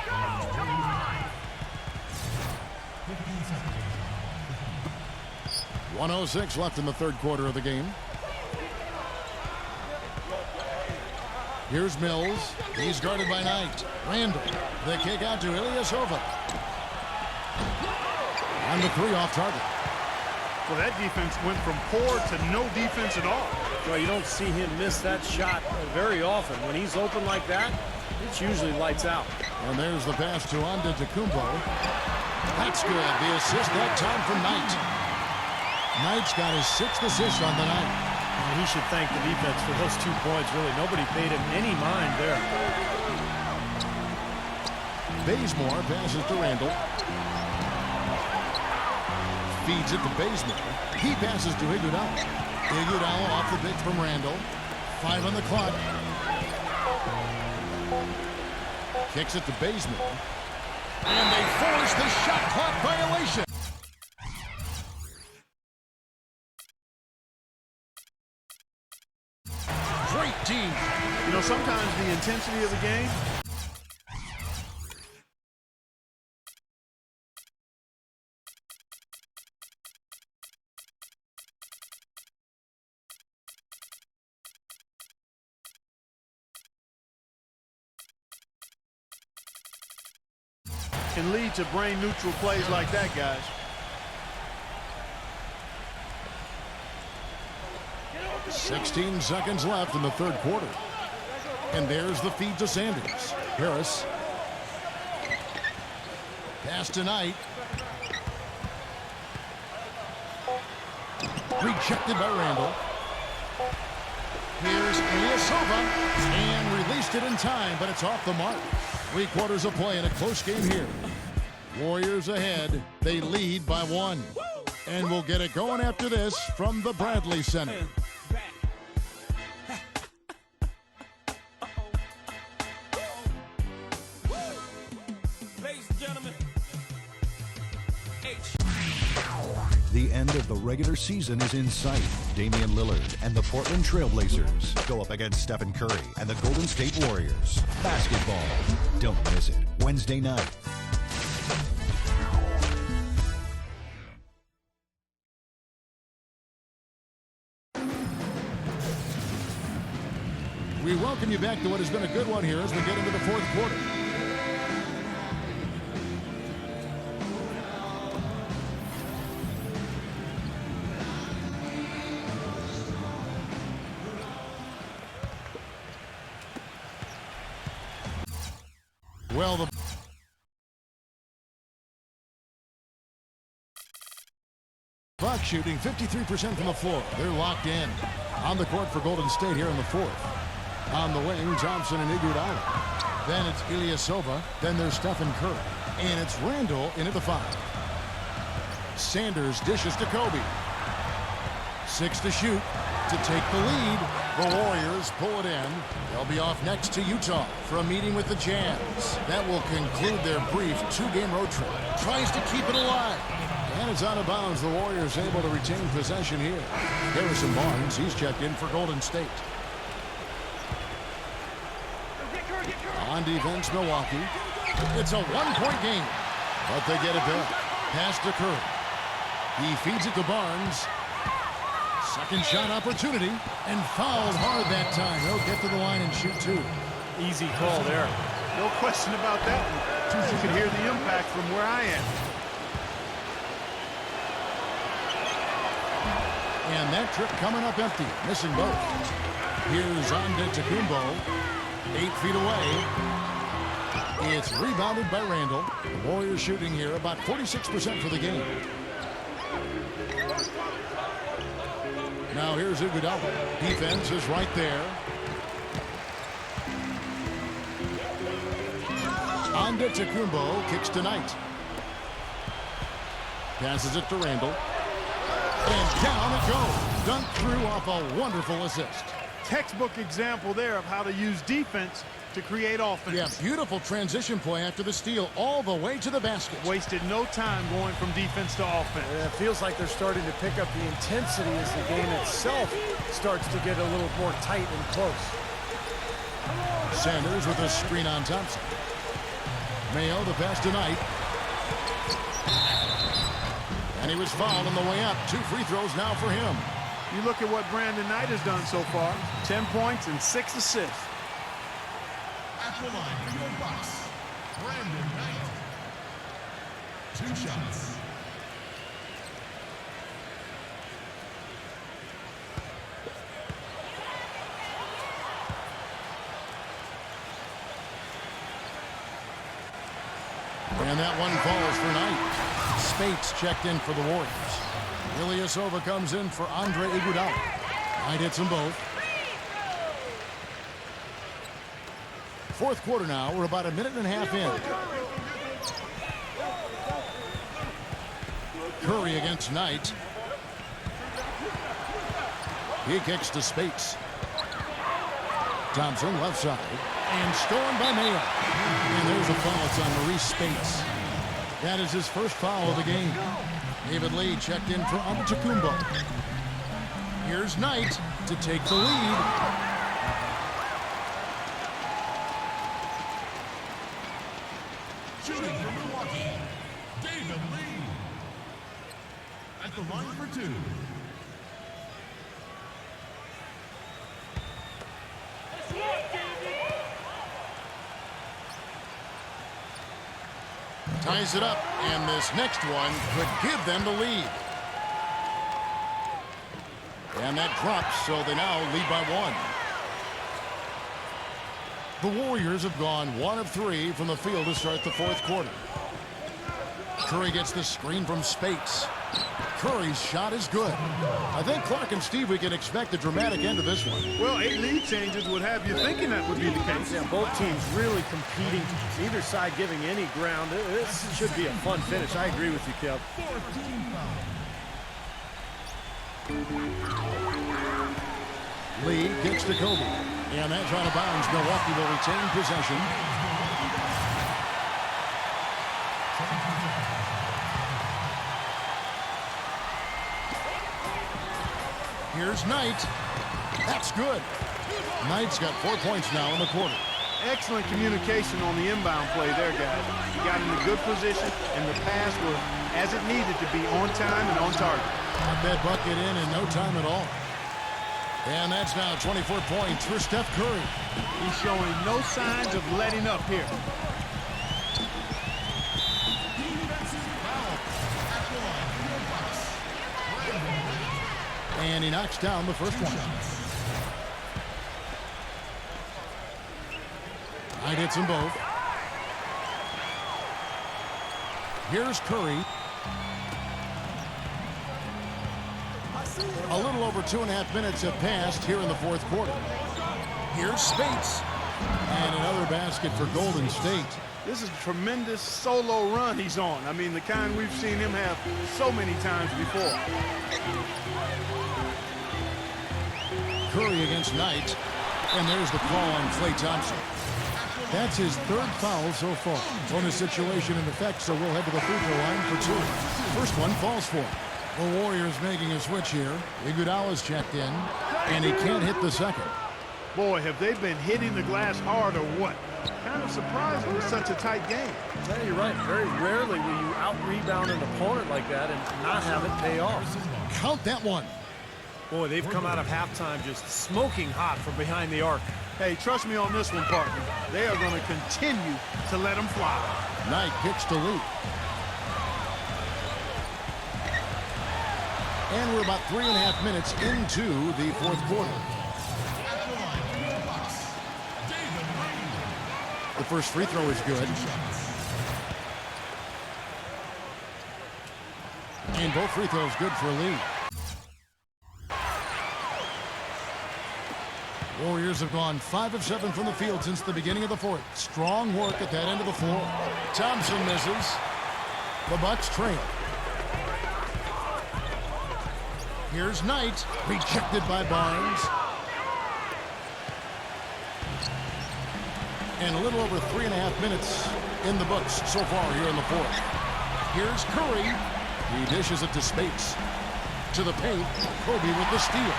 1:06 left in the third quarter of the game. Here's Mills. He's guarded by Knight. Randall. The kick out to Ilyasova. And the 3 off target. Well, that defense went from poor to no defense at all. Well, you don't see him miss that shot very often. When he's open like that, it's usually lights out. And there's the pass to Antetokounmpo. That's good. The assist that time from Knight. Knight's got his 6th assist on the night. And he should thank the defense for those 2 points. Really, nobody paid him any mind there. Bazemore passes to Randall. Feeds it to Bazemore. He passes to Iguodala. Iguodala off the pick from Randall. 5 on the clock. Kicks it to Bazemore. And they force the shot clock violation. Great team. You know, sometimes the intensity of the game can lead to brain-neutral plays like that, guys. – 16 seconds left in the third quarter. And there's the feed to Sanders. Harris. Pass to Knight. Rejected by Randall. Here's Ilyasova. And released it in time, but it's off the mark. 3 quarters of play in a close game here. Warriors ahead. They lead by 1. And we'll get it going after this from the Bradley Center. The end of the regular season is in sight. Damian Lillard and the Portland Trail Blazers go up against Stephen Curry and the Golden State Warriors. Basketball. Don't miss it. Wednesday night. We welcome you back to what has been a good one here as we get into the fourth quarter. Well, the Bucks shooting 53% from the floor. They're locked in. On the court for Golden State here in the fourth. On the wing, Thompson and Iguodala. Then it's Ilyasova. Then there's Stephen Curry. And it's Randall into the foul. Sanders dishes to Kobe. 6 to shoot to take the lead. The Warriors pull it in. They'll be off next to Utah for a meeting with the Jazz. That will conclude their brief 2-game road trip. Tries to keep it alive. And it's out of bounds. The Warriors able to retain possession here. Harrison Barnes, he's checked in for Golden State. On defense, Milwaukee. It's a 1-point game, but they get it done. Pass to Curry. He feeds it to Barnes. Second shot opportunity, and fouled hard that time. He'll get to the line and shoot 2. Easy call there. No question about that one. You can hear the impact from where I am. And that trip coming up empty, missing both. Here's Antetokounmpo, 8 feet away. It's rebounded by Randall. The Warriors shooting here about 46% for the game. Now here's Iguodala. Defense is right there. Antetokounmpo kicks to Knight. Passes it to Randall. And down it goes. Dunked through off a wonderful assist. Textbook example there of how to use defense to create offense. Yeah, beautiful transition play after the steal all the way to the basket. Wasted no time going from defense to offense. Yeah, it feels like they're starting to pick up the intensity as the game itself starts to get a little more tight and close. Sanders with a screen on Thompson. Mayo the pass to Knight. And he was fouled on the way up. 2 free throws now for him. You look at what Brandon Knight has done so far. 10 points and 6 assists. At the line for your Bucks, Brandon Knight. 2 shots. And that one falls for Knight. Spates checked in for the Warriors. Ilyasova comes in for Andre Iguodala. Knight hits them both. Fourth quarter now. We're about a minute and a half in. Curry against Knight. He kicks to Spates. Thompson left side. And stolen by Mayo. And there's a foul. It's on Maurice Spates. That is his first foul of the game. David Lee checked in for Antetokounmpo. Here's Knight to take the lead. Shooting for Milwaukee, David Lee. At the line for 2. Ties it up, and this next one could give them the lead. And that drops, so they now lead by 1. The Warriors have gone 1 of 3 from the field to start the fourth quarter. Curry gets the screen from Spates. Curry's shot is good. I think Clark and Steve, we can expect a dramatic end to this one. Well, 8 lead changes would have you thinking that would be the case. Yeah, both teams really competing. Either side giving any ground. This should be a fun finish. I agree with you, Kev. 14 foul. Lee gets to Kobe. And that's out of bounds. Milwaukee will retain possession. Here's Knight. That's good. Knight's got 4 points now in the quarter. Excellent communication on the inbound play there, guys. He got in a good position, and the pass was as it needed to be, on time and on target. Got that bucket in no time at all. And that's now 24 points for Steph Curry. He's showing no signs of letting up here. Defensive foul. At the line for your Bucks, Brandon Knight. And he knocks down the first 2 one. shots. Knight hits them both. Here's Curry. A little over 2.5 minutes have passed here in the fourth quarter. Here's Spates. And another basket for Golden State. This is a tremendous solo run he's on. I mean, the kind we've seen him have so many times before. Curry against Knight. And there's the call on Klay Thompson. That's his third foul so far. Bonus situation in effect, so we'll head to the free throw line for two. First one falls for him. The Warriors making a switch here. Iguodala's checked in, and he can't hit the second. Boy, have they been hitting the glass hard or what? Kind of surprising with such a tight game. Yeah, you're right. Very rarely will you out-rebound an opponent like that and not have it pay off. Count that one. Boy, they've come out of halftime just smoking hot from behind the arc. Hey, trust me on this one, partner. They are going to continue to let them fly. Knight kicks to Lee. And we're about 3.5 minutes into the fourth quarter. The first free throw is good. And both free throws good for Lee. Warriors have gone 5 of 7 from the field since the beginning of the fourth. Strong work at that end of the floor. Thompson misses. The Bucks trail. Here's Knight, rejected by Barnes. And a little over 3.5 minutes in the books so far here in the fourth. Here's Curry. He dishes it to Spates. To the paint, Kobe with the steal.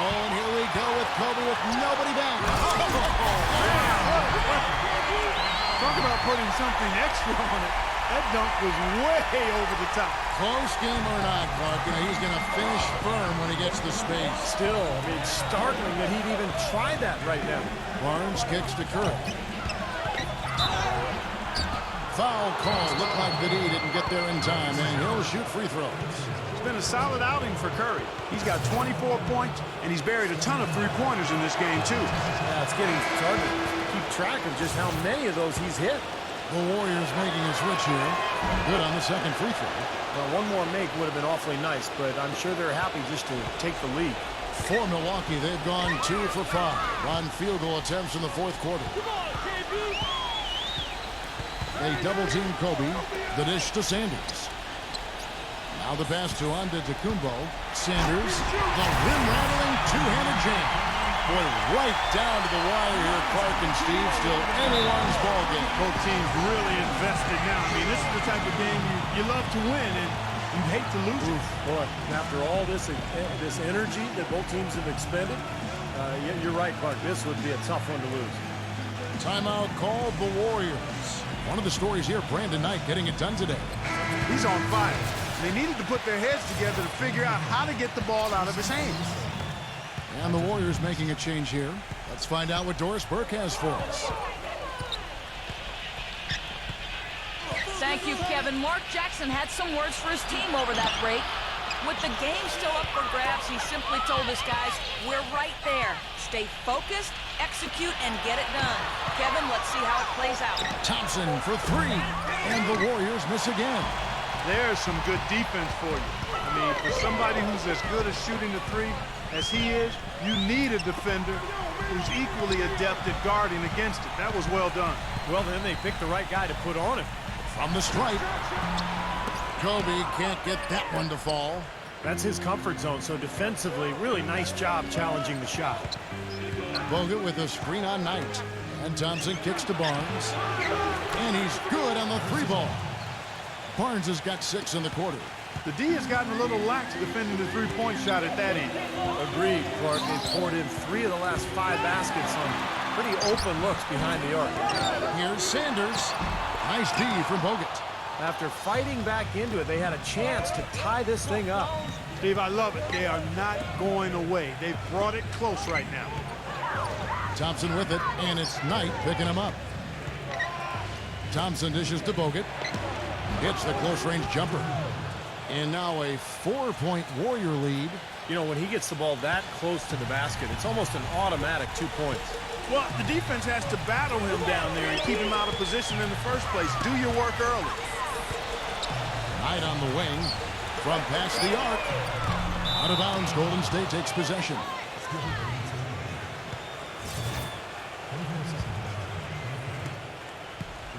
Oh, and here we go with Kobe with nobody back. Talk about putting something extra on it. That dunk was way over the top. Close game or not, Clark, he's going to finish firm when he gets the space. Still, I mean, it's startling that he'd even try that right now. Barnes kicks to Curry. Foul call. Looked like the D didn't get there in time, and he'll shoot free throws. It's been a solid outing for Curry. He's got 24 points, and he's buried a ton of three-pointers in this game, too. Yeah, it's getting hard to keep track of just how many of those he's hit. The Warriors making a switch here. Good on the second free throw. Well, one more make would have been awfully nice, but I'm sure they're happy just to take the lead. For Milwaukee, they've gone 2 for 5 on field goal attempts in the fourth quarter. They double-team Kobe. The dish to Sanders. Now the pass to Antetokounmpo. Sanders, the rim-rattling two-handed jam. Boy, right down to the wire here, Clark and Steve. Still anyone's ball game. Both teams really invested now. I mean, this is the type of game you love to win, and you'd hate to lose it. Boy, after all this energy that both teams have expended, you're right, Clark. This would be a tough one to lose. Timeout called the Warriors. One of the stories here, Brandon Knight getting it done today. He's on fire. They needed to put their heads together to figure out how to get the ball out of his hands. And the Warriors making a change here. Let's find out what Doris Burke has for us. Thank you, Kevin. Mark Jackson had some words for his team over that break. With the game still up for grabs, he simply told his guys, we're right there. Stay focused, execute, and get it done. Kevin, let's see how it plays out. Thompson for 3, and the Warriors miss again. There's some good defense for you. I mean, for somebody who's as good at shooting the three as he is, you need a defender who's equally adept at guarding against it. That was well done. Well, then they picked the right guy to put on him. From the stripe. Kobe can't get that one to fall. That's his comfort zone, so defensively, really nice job challenging the shot. Bogut with a screen on Knight. And Thompson kicks to Barnes. And he's good on the 3-ball. Barnes has got 6 in the quarter. The D has gotten a little lax defending the three-point shot at that end. Agreed, Clark. They poured in 3 of the last 5 baskets on pretty open looks behind the arc. Here's Sanders. Nice D from Bogut. After fighting back into it, they had a chance to tie this thing up. Steve, I love it. They are not going away. They've brought it close right now. Thompson with it, and it's Knight picking him up. Thompson dishes to Bogut. Hits the close-range jumper. And now a 4-point Warrior lead. You know, when he gets the ball that close to the basket, it's almost an automatic 2 points. Well, the defense has to battle him down there and keep him out of position in the first place. Do your work early. Knight on the wing. From past the arc. Out of bounds, Golden State takes possession.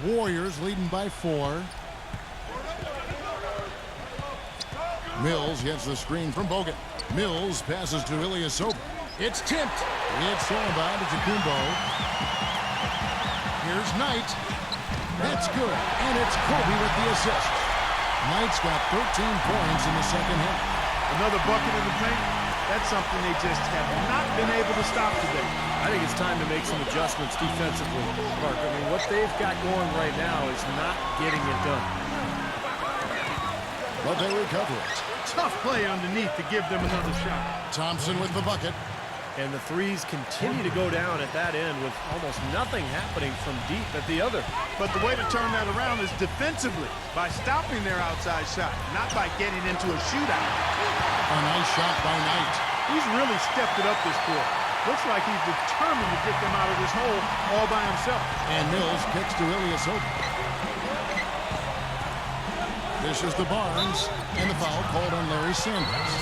Warriors leading by 4. Mills gets the screen from Bogut. Mills passes to Ilyasova. It's tipped. It's thrown by to Jacumbo. Here's Knight. That's good. And it's Kobe with the assist. Knight's got 13 points in the second half. Another bucket in the paint. That's something they just have not been able to stop today. I think it's time to make some adjustments defensively, Mark. I mean, what they've got going right now is not getting it done. But they recover it. Tough play underneath to give them another shot. Thompson with the bucket. And the threes continue to go down at that end with almost nothing happening from deep at the other. But the way to turn that around is defensively, by stopping their outside shot, not by getting into a shootout. A nice shot by Knight. He's really stepped it up this quarter. Looks like he's determined to get them out of this hole all by himself. And Mills kicks to Ilyasova. This is to Barnes, and the foul called on Larry Sanders.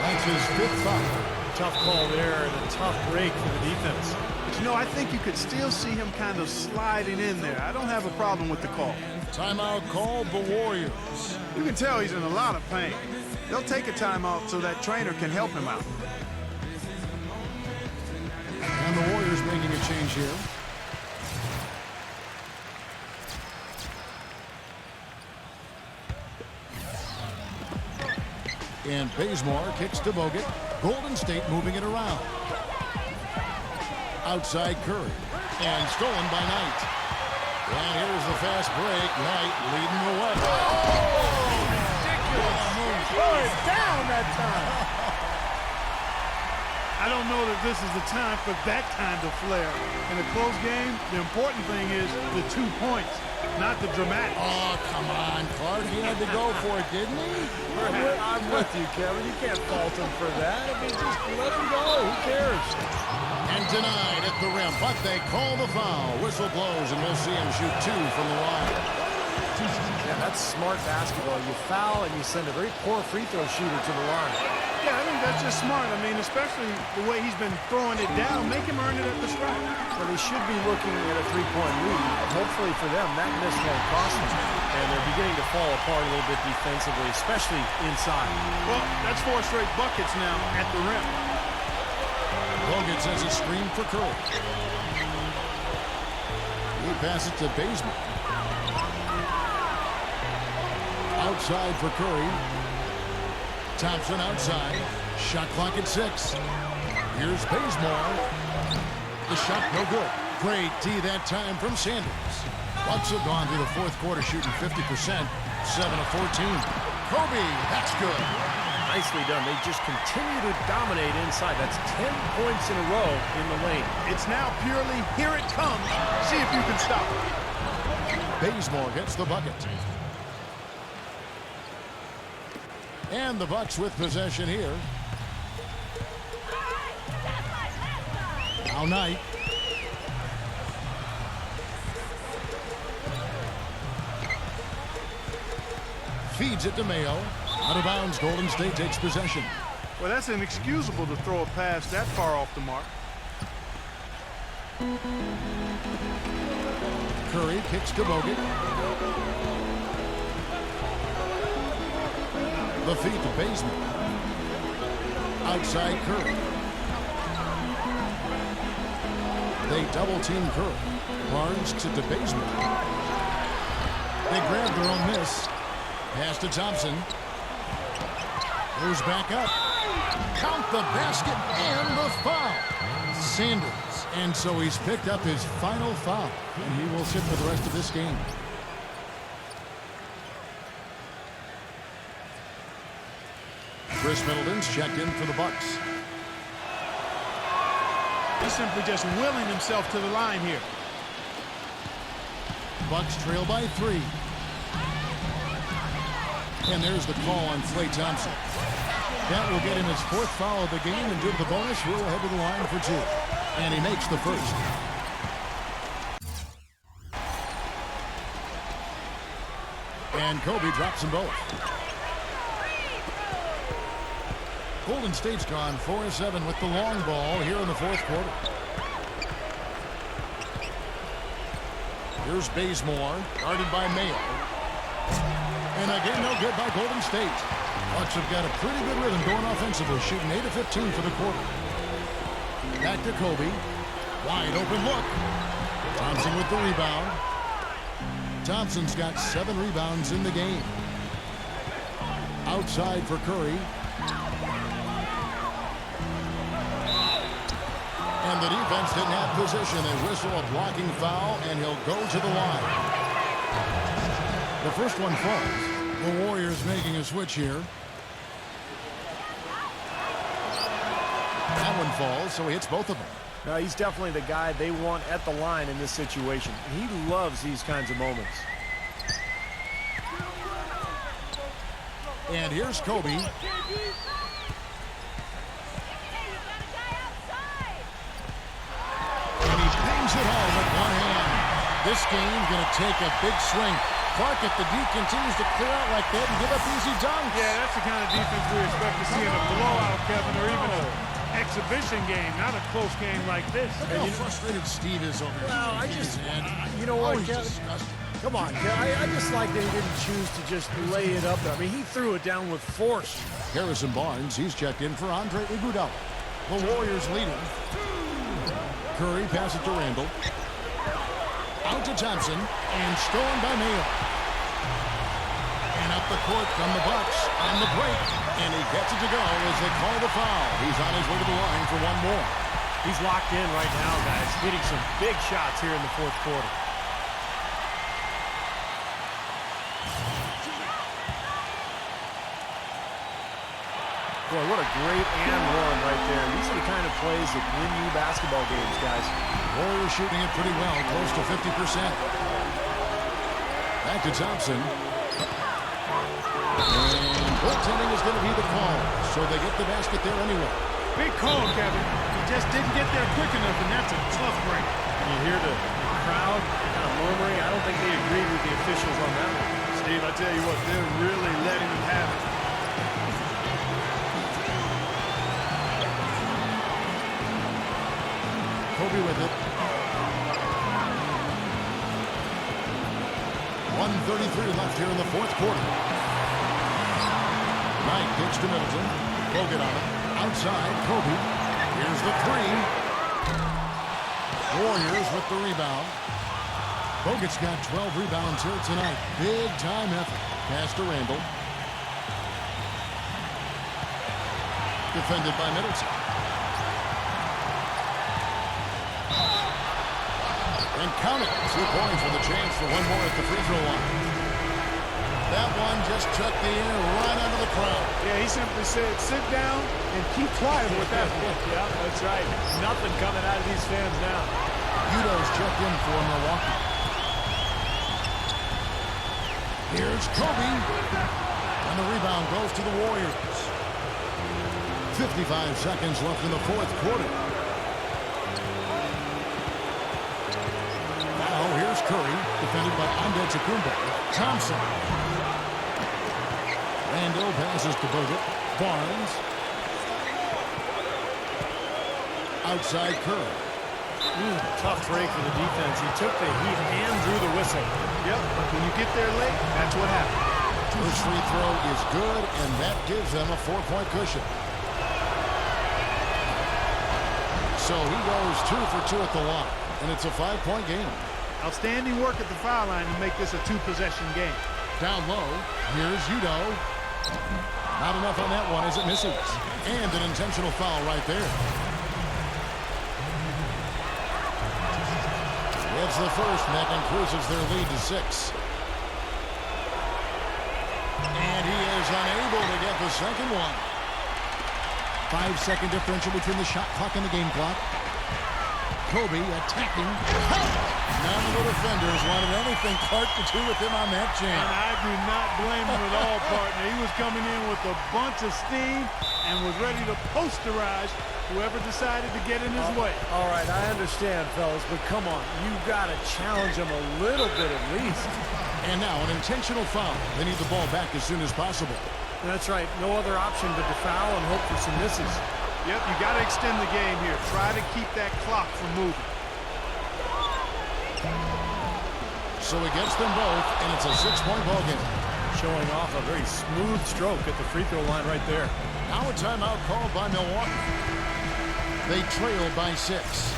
That's his 5th foul. Tough call there and a tough break for the defense. But you know, I think you could still see him kind of sliding in there. I don't have a problem with the call. Timeout called the Warriors. You can tell he's in a lot of pain. They'll take a timeout so that trainer can help him out. And the Warriors making a change here. And Bazemore kicks to Bogut. Golden State moving it around. Outside Curry. And stolen by Knight. And here's the fast break. Knight leading the way. Oh, ridiculous. Slow it down that time. I don't know that this is the time for that kind of flair. In a close game, the important thing is the 2 points, not the dramatic. Oh, come on, Clark. He had to go for it, didn't he? I'm with you, Kevin. You can't fault him for that. I mean, just let him go. Who cares? And denied at the rim, but they call the foul. Whistle blows, and we'll see him shoot 2 from the line. Yeah, that's smart basketball. You foul, and you send a very poor free throw shooter to the line. Yeah, I think that's just smart. I mean, especially the way he's been throwing it down. Make him earn it at the stripe. Well, they should be looking at a three-point lead. Hopefully for them, that miss won't cost them. And they're beginning to fall apart a little bit defensively, especially inside. Well, that's 4 straight buckets now at the rim. Bogut sends a screen for Curry. He passes to Bazemore. Outside for Curry. Thompson outside. Shot clock at 6. Here's Bazemore. The shot no good. Great D that time from Sanders. Bucks have gone through the 4th quarter shooting 50%. 7 of 14. Kobe, that's good. Nicely done. They just continue to dominate inside. That's 10 points in a row in the lane. It's now purely here it comes. See if you can stop it. Bazemore gets the bucket. And the Bucks with possession here. Now Knight. Feeds it to Mayo. Out of bounds, Golden State takes possession. Well, that's inexcusable to throw a pass that far off the mark. Curry kicks to Bogut. The feed to Bazemore. Outside Curry. They double team Curry. Barnes to Bazemore. They grab their own miss. Pass to Thompson. Goes back up. Count the basket and the foul. Sanders. And so he's picked up his final foul. And he will sit for the rest of this game. Chris Middleton's checked in for the Bucks. He's simply just willing himself to the line here. Bucks trail by 3. And there's the call on Klay Thompson. That will get him his 4th foul of the game, and due to the bonus, he'll head to the line for 2. And he makes the first. And Kobe drops them both. Golden State's gone 4-7 with the long ball here in the fourth quarter. Here's Bazemore, guarded by Mayo. And again, no good by Golden State. Bucks have got a pretty good rhythm going offensively, shooting 8 of 15 for the quarter. Back to Kobe. Wide open look. Thompson with the rebound. Thompson's got 7 rebounds in the game. Outside for Curry. And the defense didn't have position. They whistle a blocking foul, and he'll go to the line. The first one falls. The Warriors making a switch here. That one falls, so he hits both of them. Now, he's definitely the guy they want at the line in this situation. He loves these kinds of moments. And here's Kobe. And he bangs it home with one hand. This game's going to take a big swing. Clark at the D continues to clear out like that and give up easy dunks. Yeah, that's the kind of defense we expect to see in a blowout, Kevin, or even an exhibition game, not a close game like this. Look how frustrated Steve is over here. Well, you know what, Kevin? Come on, Kevin. I just like that he didn't choose to just lay it up there. I mean, he threw it down with force. Harrison Barnes, he's checked in for Andre Iguodala. The Warriors leading. Curry passes to Randall. Out to Thompson, and stolen by Mayo. And up the court from the Bucks on the break. And he gets it to go as they call the foul. He's on his way to the line for one more. He's locked in right now, guys. Hitting some big shots here in the fourth quarter. Boy, what a great and one right there. These are the kind of plays that win you basketball games, guys. Warriors shooting it pretty well, close to 50%. Back to Thompson. And goaltending is going to be the call, so they get the basket there anyway. Big call, Kevin. He just didn't get there quick enough, and that's a tough break. And you hear the crowd kind of murmuring. I don't think they agreed with the officials on that one. Steve, I tell you what, they're really letting him have it. Kobe with it. 1:33 left here in the fourth quarter. Knight kicks to Middleton. Bogut on it. Outside, Kobe. Here's the three. Warriors with the rebound. Bogut's got 12 rebounds here tonight. Big time effort. Pass to Randall. Defended by Middleton. And count it. 2 points with a chance for one more at the free throw line. That one just took the air right out of the crowd. Yeah, he simply said, sit down and keep quiet with that one. Yeah, that's right. Nothing coming out of these fans now. Udo's checked in for Milwaukee. Here's Kobe. And the rebound goes to the Warriors. 55 seconds left in the fourth quarter. Now here's Curry, defended by Antetokounmpo. Thompson. Randall passes to Bogut. Barnes. Outside Curry. Tough break for the defense. He took the heat and drew the whistle. Yep, but when you get there late, that's what happens. First free throw is good, and that gives them a 4-point cushion. So he goes 2 for 2 at the line, and it's a 5-point game. Outstanding work at the foul line to make this a 2-possession game. Down low, here's Udo. Not enough on that one as it misses. And an intentional foul right there. It's the first, and that increases their lead to 6. And he is unable to get the second one. 5-second differential between the shot clock and the game clock. Kobe attacking. None of the defenders wanted anything Clark to do with him on that And jam. I do not blame him at all, partner. He was coming in with a bunch of steam and was ready to posterize whoever decided to get in his way. All right, I understand, fellas, but come on. You've got to challenge him a little bit at least. And now an intentional foul. They need the ball back as soon as possible. That's right. No other option but to foul and hope for some misses. Yep, you got to extend the game here. Try to keep that clock from moving. So he gets them both, and it's a 6-point ball game. Showing off a very smooth stroke at the free throw line right there. Now a timeout called by Milwaukee. They trail by 6.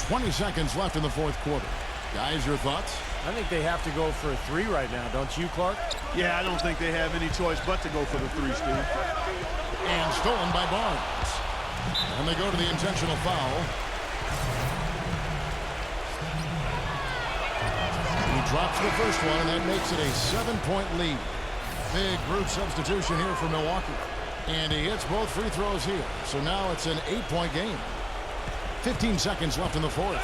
20 seconds left in the fourth quarter. Guys, your thoughts? I think they have to go for a 3 right now, don't you, Clark? Yeah, I don't think they have any choice but to go for the 3, Steve. And stolen by Barnes. And they go to the intentional foul. He drops the first one, and that makes it a 7-point lead. Big group substitution here for Milwaukee. And he hits both free throws here. So now it's an 8-point game. 15 seconds left in the fourth.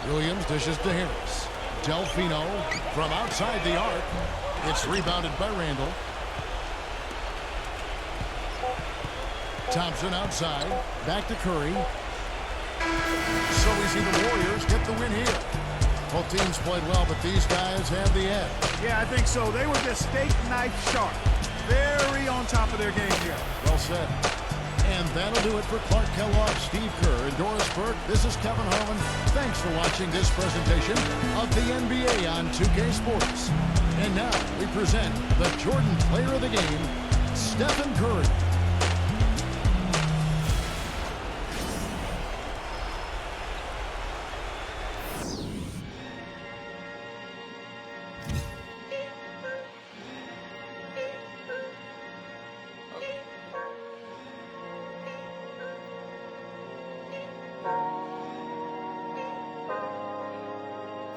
Williams dishes to Harris. Delfino from outside the arc. It's rebounded by Randall. Thompson outside. Back to Curry. So we see the Warriors get the win here. Both teams played well, but these guys have the edge. Yeah, I think so. They were just steak knife sharp. Very on top of their game here. Well said. And that'll do it for Clark Kellogg, Steve Kerr, and Doris Burke. This is Kevin Harlan. Thanks for watching this presentation of the NBA on 2K Sports. And now we present the Jordan Player of the Game, Stephen Curry.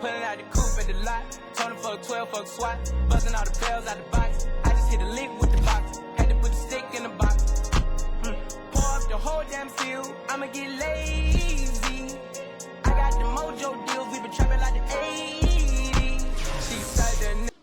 Pulling out the coupe at the lot. Told him fuck 12, fuck SWAT. Busting all the bells out the box. I just hit a lick with the box. Had to put the stick in the box. Pour up the whole damn field. I'ma get lazy. I got the mojo deals. We been trapping like the 80s. She said the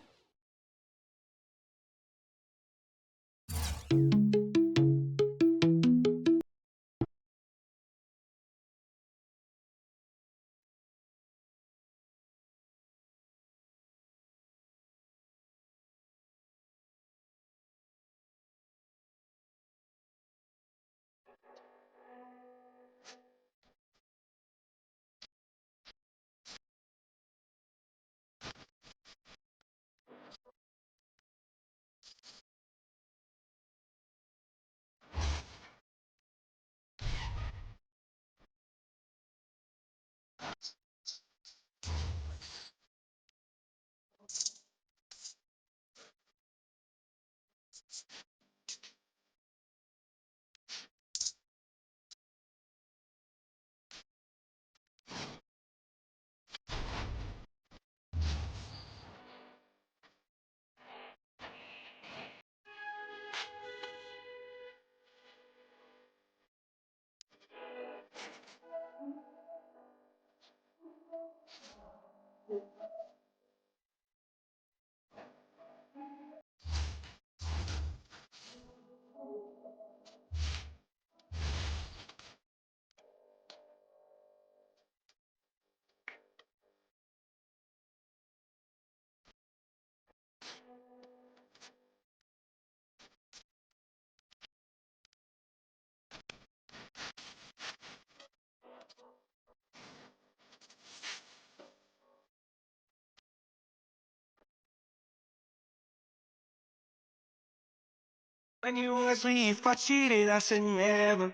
when you ask me if I cheated, I said never.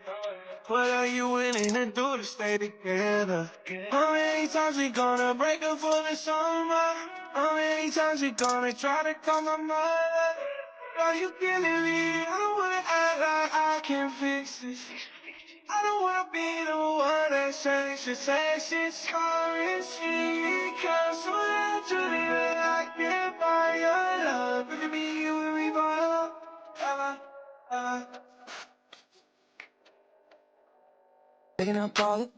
What are you willing to do to stay together? How many times we gonna break up for the summer? How many times we gonna try to call my mother? Are you killing me? I don't wanna act like I can fix this. I don't wanna be the one that says it's currency. Cause so naturally that I can't buy your love. Look at me, you and me, both. Picking up all the